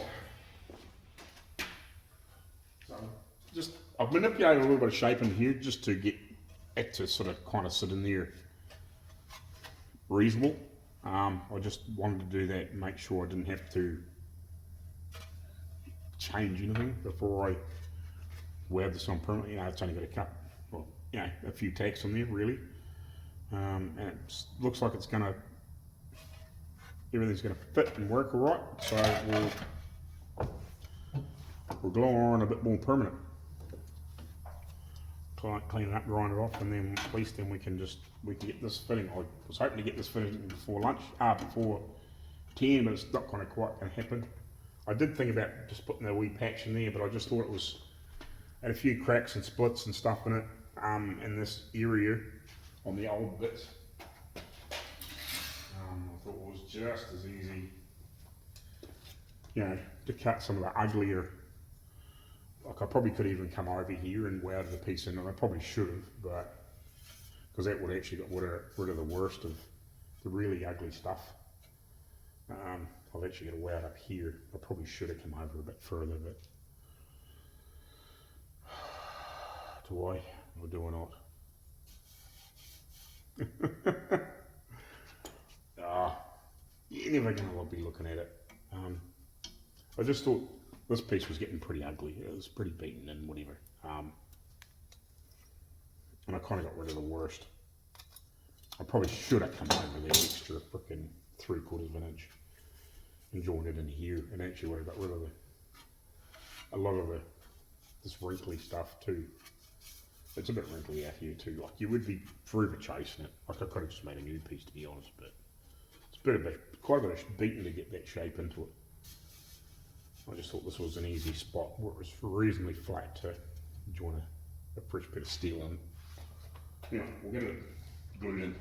S1: So just I've manipulated a little bit of shape in here just to get it to sort of kind of sit in there reasonable. I just wanted to do that and make sure I didn't have to change anything before I wear this on permanently. You know, it's only got a couple, well, you know, a few tacks on there really. And it looks like it's gonna, everything's gonna fit and work all right. So we'll glue on a bit more permanent. Clean it up, grind it off, and then at least then we can get this fitting. I was hoping to get this fitting before lunch, before 10, but it's not kind of quite going to happen. I did think about just putting a wee patch in there, but I just thought it was had a few cracks and splits and stuff in it in this area on the old bits. I thought it was just as easy, you know, to cut some of the uglier. Like I probably could even come over here and welded a piece in, and I probably should have, but because that would actually got rid of the worst of the really ugly stuff. I've actually got a weld up here. I probably should have come over a bit further, but do I or do I not? You're never going to be looking at it. I just thought this piece was getting pretty ugly. It was pretty beaten and whatever. And I kind of got rid of the worst. I probably should have come over that extra frickin' 3/4 of an inch and joined it in here, and actually would have got rid of a lot of this wrinkly stuff too. It's a bit wrinkly out here too. Like you would be forever chasing it. Like I could have just made a new piece to be honest, but it's quite a bit of beating to get that shape into it. I just thought this was an easy spot where it was reasonably flat to join a fresh bit of steel in. Yeah, we'll get it glued in.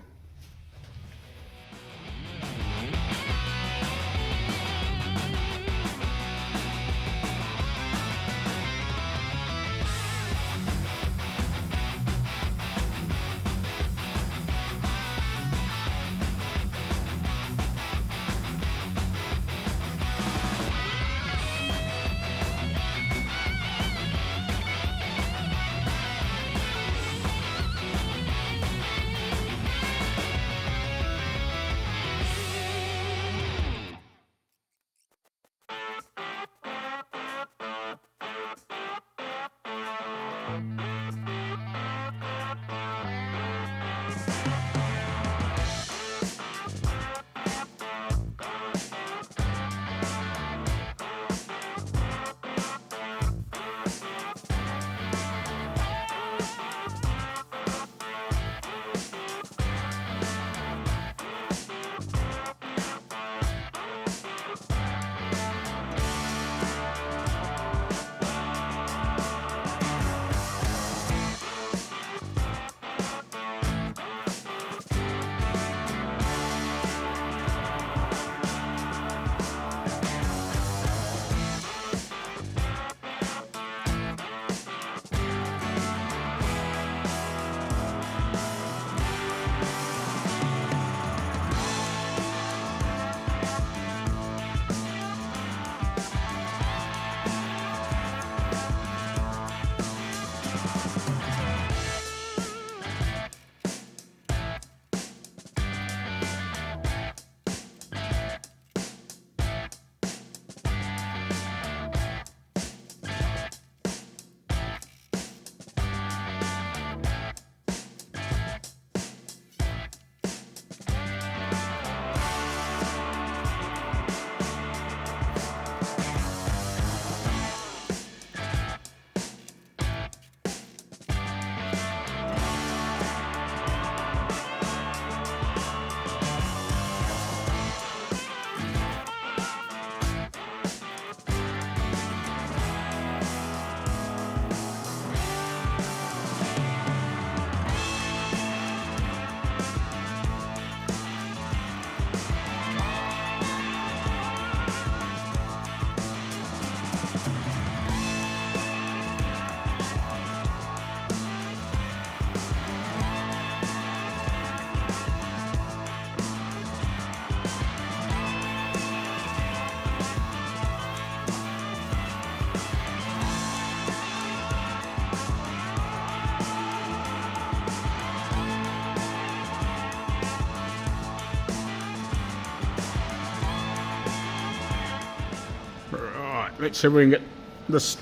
S1: let's see if we can get this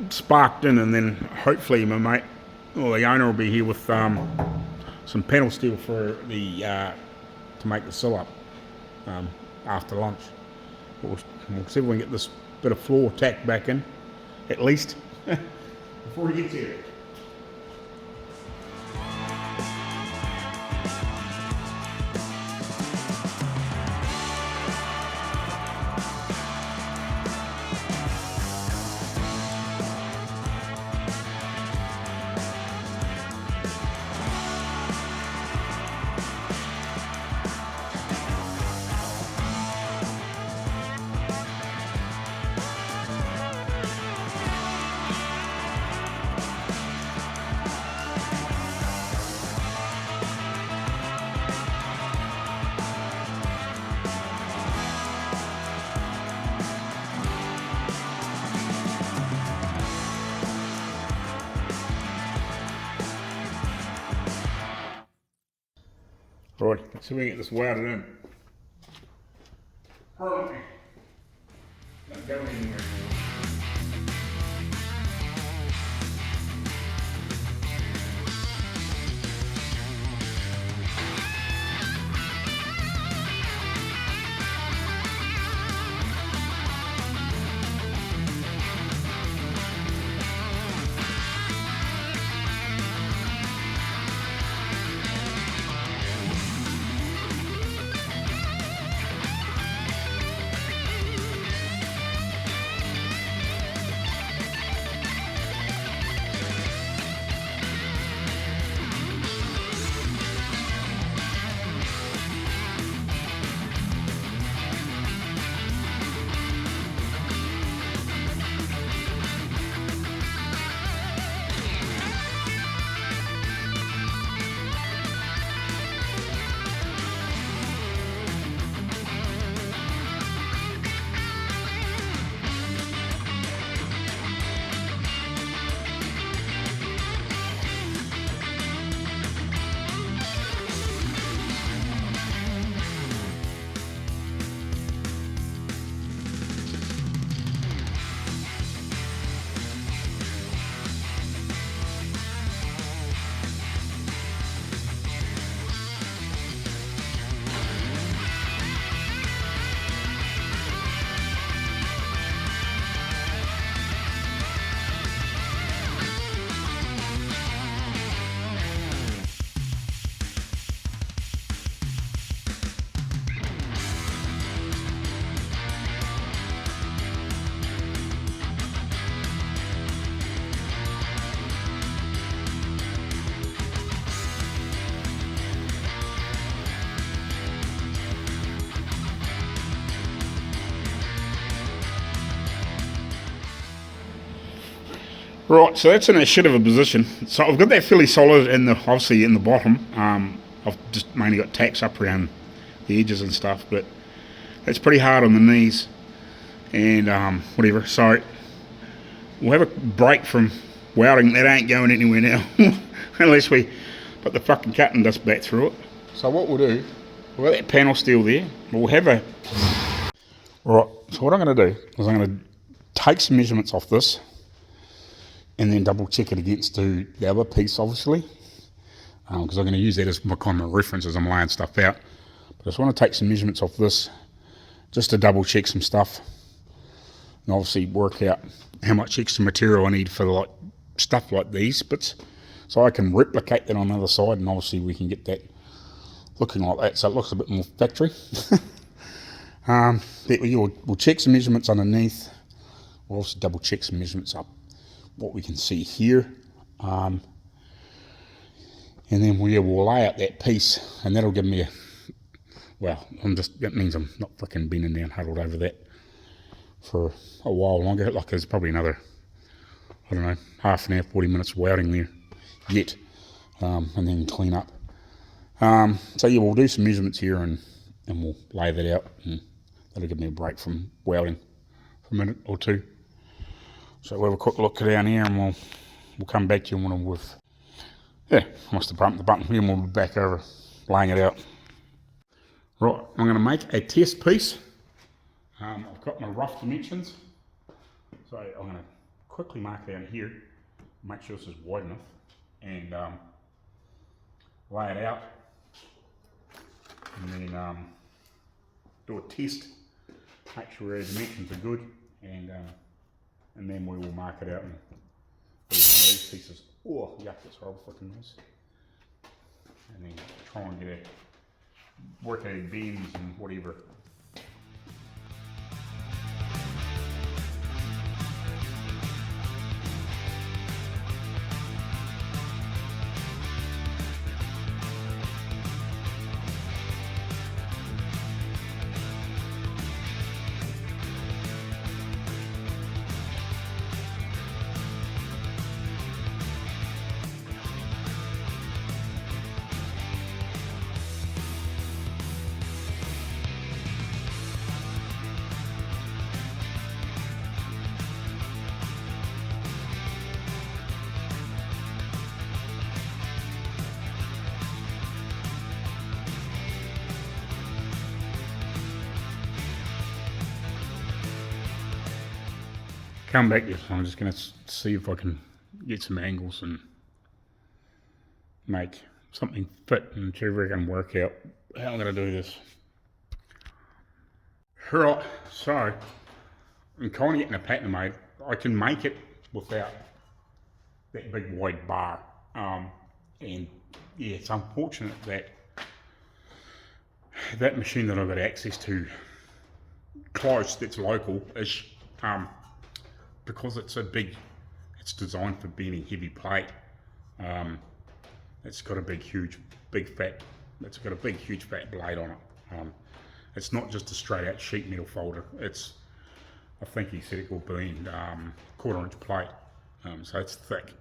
S1: sparked in, and then hopefully my mate or the owner will be here with some panel steel for the to make the sill up after lunch. We'll see if we can get this bit of floor tacked back in, at least, before he gets here. Right, let's see if we can get this welded in. Permanently. Not going anywhere. Right, so that's in a shit of a position. So I've got that fairly solid in the, obviously in the bottom. I've just mainly got tacks up around the edges and stuff, but it's pretty hard on the knees and whatever. So we'll have a break from welding. That ain't going anywhere now unless we put the fucking cutting dust back through it. So what we'll do, we've got that panel steel there. We'll have a... Right, so what I'm going to do is I'm going to take some measurements off this and then double check it against the other piece, obviously, because I'm going to use that as my kind of reference as I'm laying stuff out. But I just want to take some measurements off this just to double check some stuff and obviously work out how much extra material I need for like stuff like these bits, so I can replicate that on the other side, and obviously we can get that looking like that so it looks a bit more factory. We'll check some measurements underneath. We'll also double check some measurements up what we can see here, and then we'll lay out that piece, and that'll give me a, well, that means I'm not freaking bending down huddled over that for a while longer. Like there's probably another, I don't know, half an hour, 40 minutes of welding there yet, and then clean up. So yeah, we'll do some measurements here and we'll lay that out, and that'll give me a break from welding for a minute or two. So we'll have a quick look down here, and we'll come back to you when we've, yeah, I must have bumped the button here, and we'll be back over laying it out. Right, I'm going to make a test piece. I've got my rough dimensions. So I'm going to quickly mark down here, make sure this is wide enough, and lay it out, and then do a test, make sure our dimensions are good, and then we will mark it out and do one of these pieces. Oh, yuck, that's horrible fucking noise. And then try and get work out beams and whatever. Come back this time, I'm just going to see if I can get some angles and make something fit and see if I can work out how I'm going to do this. Right, so I'm kind of getting a pattern made. I can make it without that big wide bar. And yeah, it's unfortunate that that machine that I've got access to close, that's local, is because it's so big, it's designed for bending heavy plate. It's got a huge fat blade on it. It's not just a straight out sheet metal folder. It's, I think he said it will bend 1/4 inch plate. So it's thick.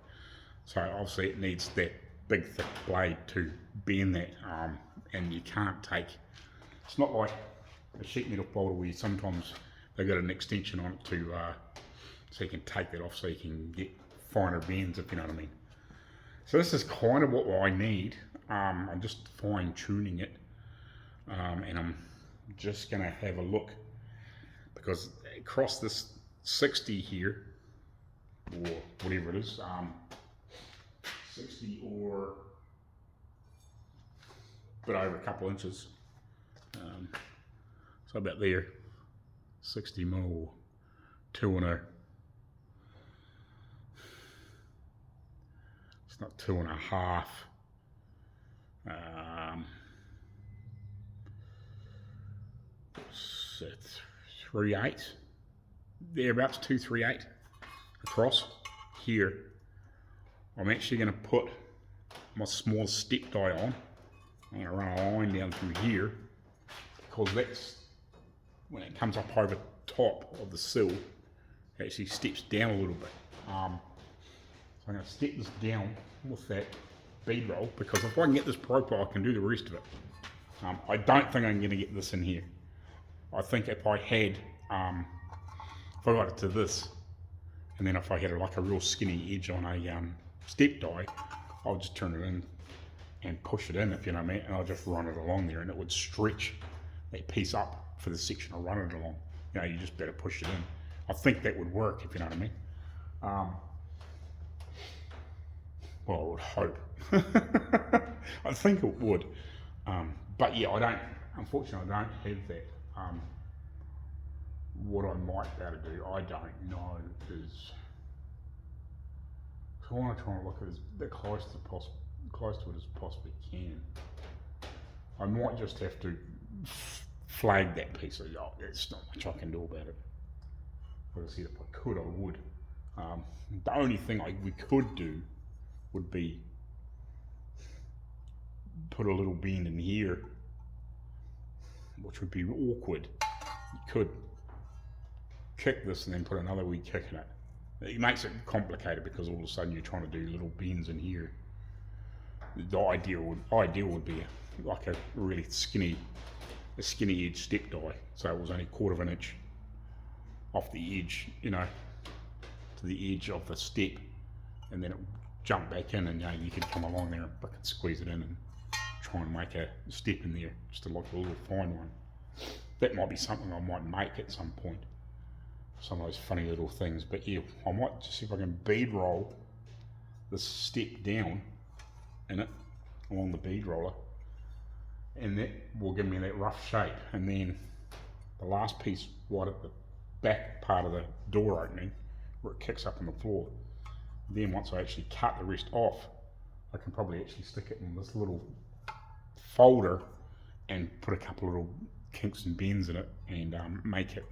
S1: So obviously it needs that big thick blade to bend that. And you can't take, it's not like a sheet metal folder where sometimes they've got an extension on it to so you can take that off so you can get finer bends, if you know what I mean. So this is kind of what I need. I'm just fine tuning it, and I'm just going to have a look, because across this 60 here, or whatever it is, 60 or a bit over a couple inches, so about there, 60 mil, 2 and a, it's not 2 and a half, it's 3/8, thereabouts, 2/3/8 across here. I'm actually going to put my small step die on. I'm going to run a line down through here, because that's when it comes up over top of the sill, it actually steps down a little bit. So I'm going to step this down with that bead roll, because if I can get this profile, I can do the rest of it. I don't think I'm going to get this in here. I think if I had, if I got it to this, and then if I had like a real skinny edge on a step die, I'll just turn it in and push it in, if you know what I mean, and I'll just run it along there, and it would stretch that piece up for the section I'll run it along. You know, you just better push it in. I think that would work, if you know what I mean. Well, I would hope. I think it would. But yeah, unfortunately I don't have that. What I might be able to do, I don't know, is, so I want to try and look at as close to it as possibly can. I might just have to flag that piece of, oh, there's not much I can do about it. But I said, if I could, I would. The only thing we could do would be put a little bend in here, which would be awkward. You could kick this and then put another wee kick in it. It makes it complicated, because all of a sudden you're trying to do little bends in here. The ideal would be like a really skinny edge step die, so it was only 1/4 inch off the edge, you know, to the edge of the step, and then it would jump back in, and you know, you could come along there and fucking squeeze it in and try and make a step in there, just like a little fine one. That might be something I might make at some point. some of those funny little things. But yeah, I might just see if I can bead roll this step down in it along the bead roller, and that will give me that rough shape. And then the last piece right at the back part of the door opening where it kicks up on the floor, then once I actually cut the rest off, I can probably actually stick it in this little folder and put a couple of little kinks and bends in it and make it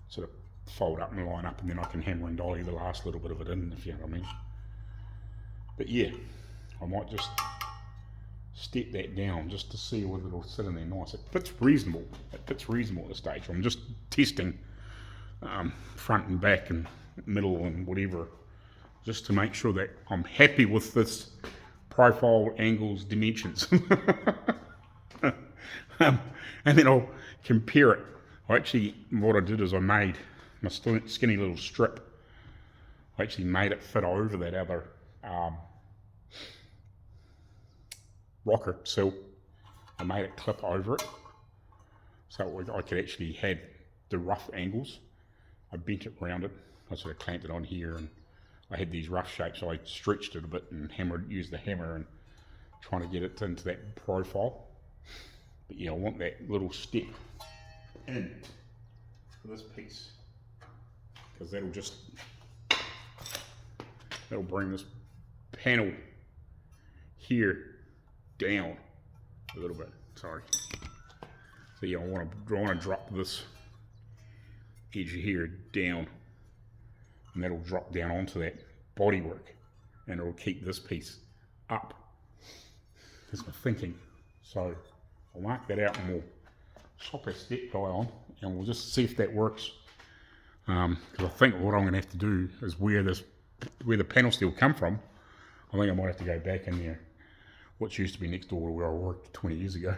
S1: sort of fold up and line up, and then I can hammer and dolly the last little bit of it in, if you know what I mean. But yeah, I might just step that down just to see whether it'll sit in there nice. It fits reasonable. It fits reasonable at this stage. I'm just testing front and back and middle and whatever, just to make sure that I'm happy with this profile, angles, dimensions. And then I'll compare it. What I did is I made my skinny little strip. I actually made it fit over that other rocker sill. I made it clip over it, so I could actually have the rough angles. I bent it around it. I sort of clamped it on here, and I had these rough shapes, so I stretched it a bit and used the hammer and trying to get it into that profile. But yeah, I want that little step in for this piece, because that'll bring this panel here down a little bit. Sorry. So yeah, I want to drop this edge here down, and that'll drop down onto that bodywork, and it'll keep this piece up. That's my thinking. So I'll mark that out, and we'll swap our step guy on, and we'll just see if that works. Because I think what I'm going to have to do is where the panel steel come from, I think I might have to go back in there, which used to be next door to where I worked 20 years ago,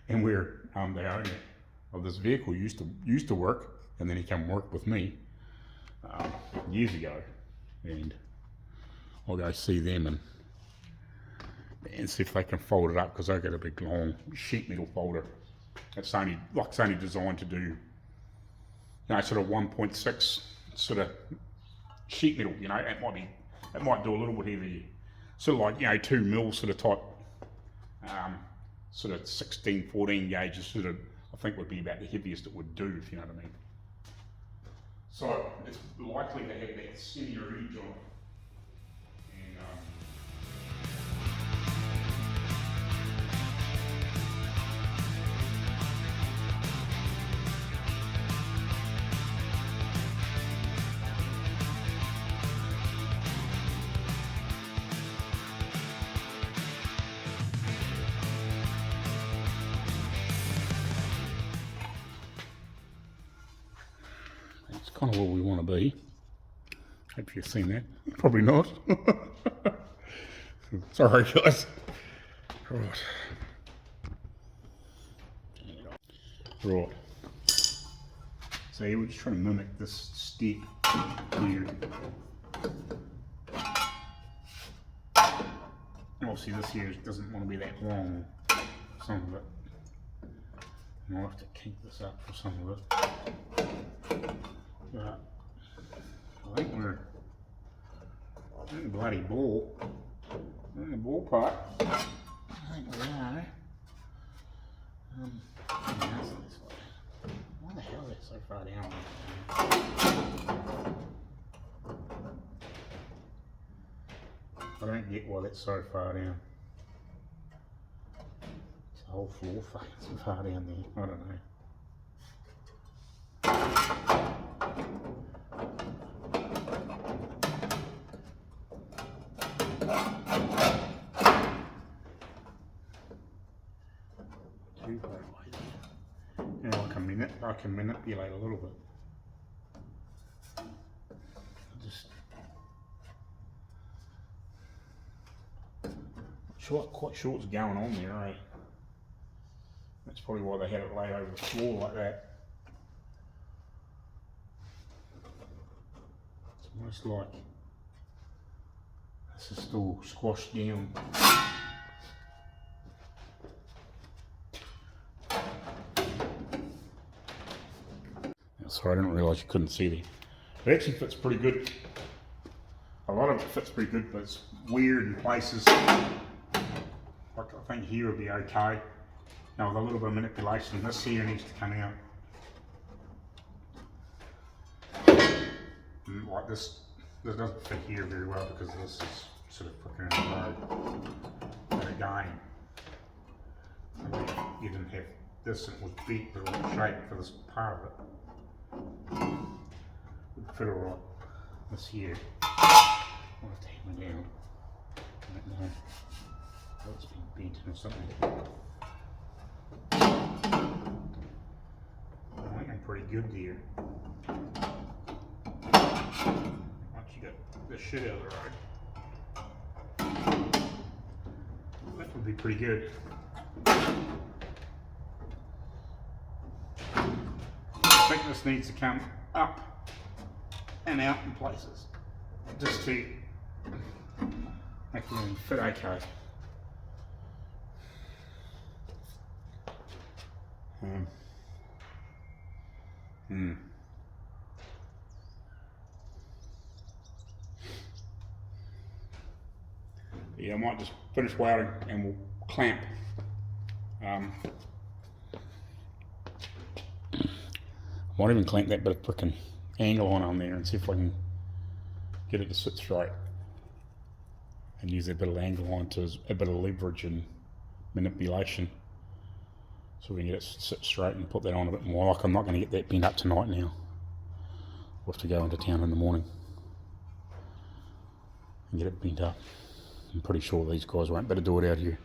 S1: and where the owner of this vehicle used to work, and then he come work with me years ago, and I'll go see them and see if they can fold it up, because I've got a big long sheet metal folder. It's only designed to do, you know, sort of 1.6 sort of sheet metal. You know, it might do a little bit heavier, sort of like, you know, 2 mil sort of type, sort of 16, 14 gauges. Sort of, I think would be about the heaviest it would do, if you know what I mean. So it's likely to have that skinnier edge on it. Kind of where we want to be. Hope you've seen that. Probably not. Sorry, guys. Right. So we're just trying to mimic this step here. Obviously, this here doesn't want to be that long. Some of it. I'll have to kink this up for some of it. But I think we're in the bloody ball. We're in the ballpark. I think we are. Why the hell is it so far down? I don't get why that's so far down. It's the whole floor so far down there. I don't know. I can manipulate a little bit. Quite sure what's going on there, eh? That's probably why they had it laid over the floor like that. It's almost like this is still squashed down. Sorry, I didn't realise you couldn't see there. It actually fits pretty good. A lot of it fits pretty good, but it's weird in places. Like I think here would be okay. Now with a little bit of manipulation, this here needs to come out. And like this doesn't fit here very well because this is sort of freaking in the road. And again, you didn't have this and it was beat the right shape for this part of it. It would fit alright. This here, I'll have to hammer down. I don't know. It's been bent or something. I am pretty good there. Once you get the shit out of the road, that would be pretty good. I think this needs to come up and out in places just to make it fit okay. Yeah, I might just finish welding and we'll clamp. I might even clamp that bit of frickin' angle on there and see if I can get it to sit straight. And use that bit of angle on to a bit of leverage and manipulation. So we can get it sit straight and put that on a bit more. Like I'm not going to get that bent up tonight now. We'll have to go into town in the morning and get it bent up. I'm pretty sure these guys won't better do it out here.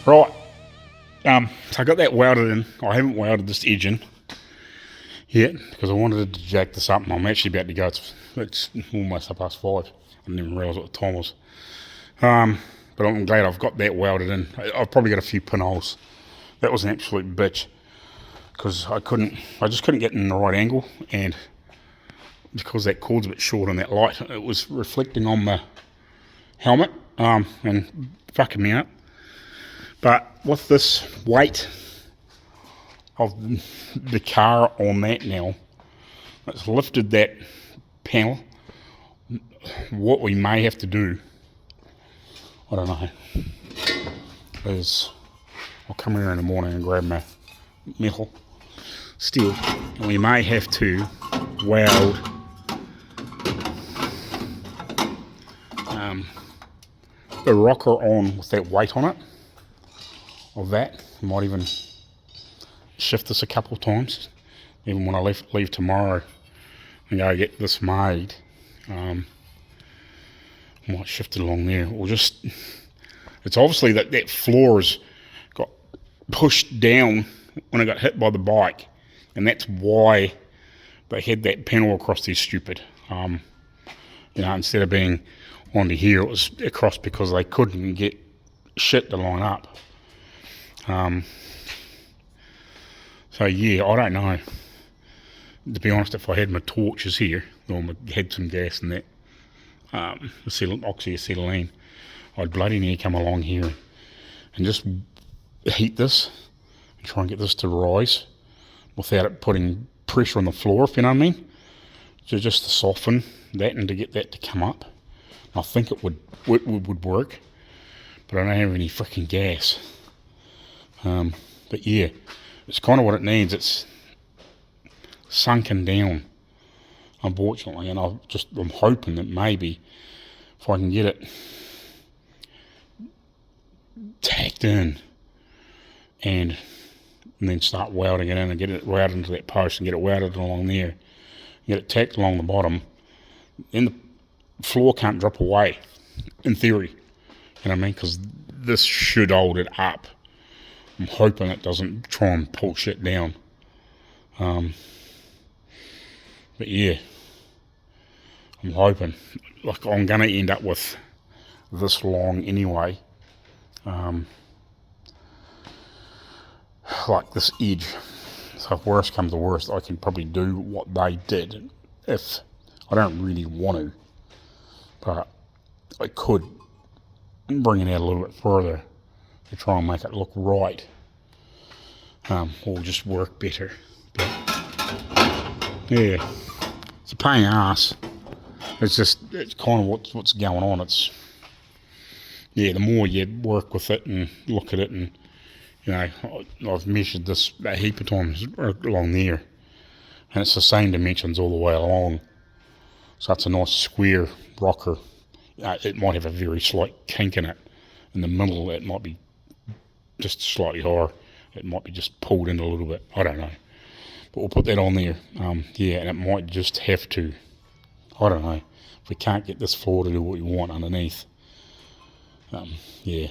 S1: Right, so I got that welded in. I haven't welded this edge in yet because I wanted to jack this up and I'm actually about to go. It's almost 5:30. I didn't even realise what the time was. But I'm glad I've got that welded in. I've probably got a few pinholes. That was an absolute bitch because I just couldn't get in the right angle, and because that cord's a bit short on that light, it was reflecting on the helmet and fucking me up. But with this weight of the car on that now, it's lifted that panel. What we may have to do, I don't know, is I'll come here in the morning and grab my metal steel, and we may have to weld the rocker on with that weight on it. Of that, I might even shift this a couple of times. Even when I leave tomorrow and go get this made, I might shift it along there, or just It's obviously that floor's got pushed down when I got hit by the bike, and that's why they had that panel across there stupid. You know, instead of being onto here, it was across because they couldn't get shit to line up. So yeah, I don't know. To be honest, if I had my torches here, or had some gas and that, oxyacetylene, I'd bloody near come along here and just heat this and try and get this to rise without it putting pressure on the floor, if you know what I mean. So just to soften that and to get that to come up. I think it would work, but I don't have any freaking gas. But yeah, it's kind of what it needs. It's sunken down, unfortunately, and I'm hoping that maybe if I can get it tacked in and then start welding it in and get it welded into that post and get it welded along there, get it tacked along the bottom, then the floor can't drop away, in theory, you know what I mean, because this should hold it up. I'm hoping it doesn't try and pull shit down. But yeah, I'm hoping. Like, I'm going to end up with this long anyway. Like this edge. So if worst comes to worst, I can probably do what they did. If I don't really want to. But I could bring it out a little bit further to try and make it look right. Or just work better. But yeah, it's a pain in the ass. It's kind of what's going on. It's, yeah, the more you work with it and look at it, and you know, I've measured this a heap of times along there, and it's the same dimensions all the way along. So it's a nice square rocker. It might have a very slight kink in it. In the middle, it might be just slightly higher. It might be just pulled in a little bit. I don't know. But we'll put that on there. Yeah, and it might just have to, I don't know, if we can't get this floor to do what we want underneath. Yeah,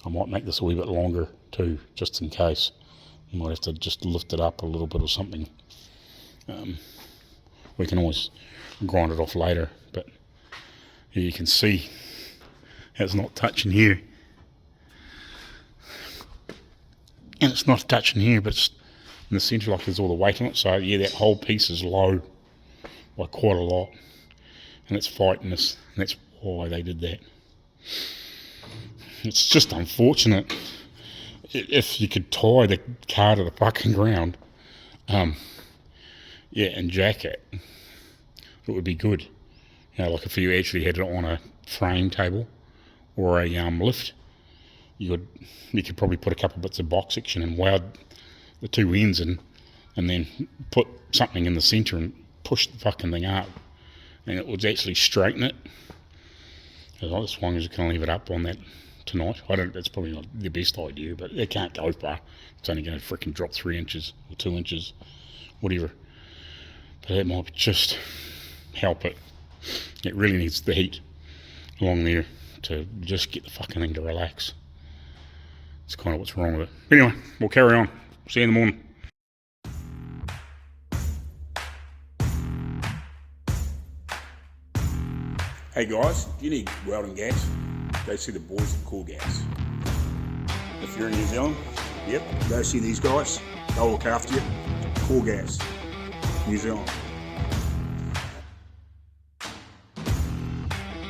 S1: I might make this a wee bit longer too, just in case. You might have to just lift it up a little bit or something. We can always grind it off later, but yeah, you can see it's not touching here. And it's not touching here, but it's in the centre, like there's all the weight on it. So yeah, that whole piece is low by quite a lot, and it's fighting this, and that's why they did that. It's just unfortunate. If you could tie the car to the fucking ground, yeah, and jack it, it would be good. You know, like if you actually had it on a frame table or a lift, you could probably put a couple bits of box section and weld the two ends in, and then put something in the centre and push the fucking thing up, and it would actually straighten it. As long as you can leave it up on that tonight. It's probably not the best idea, but it can't go far. It's only going to freaking drop 3 inches or 2 inches, whatever. But it might just help it. It really needs the heat along there to just get the fucking thing to relax. It's kind of what's wrong with it. Anyway, we'll carry on. See you in the morning. Hey guys, if you need welding gas, go see the boys at Cool Gas. If you're in New Zealand, yep, go see these guys. They'll look after you. Cool Gas, New Zealand.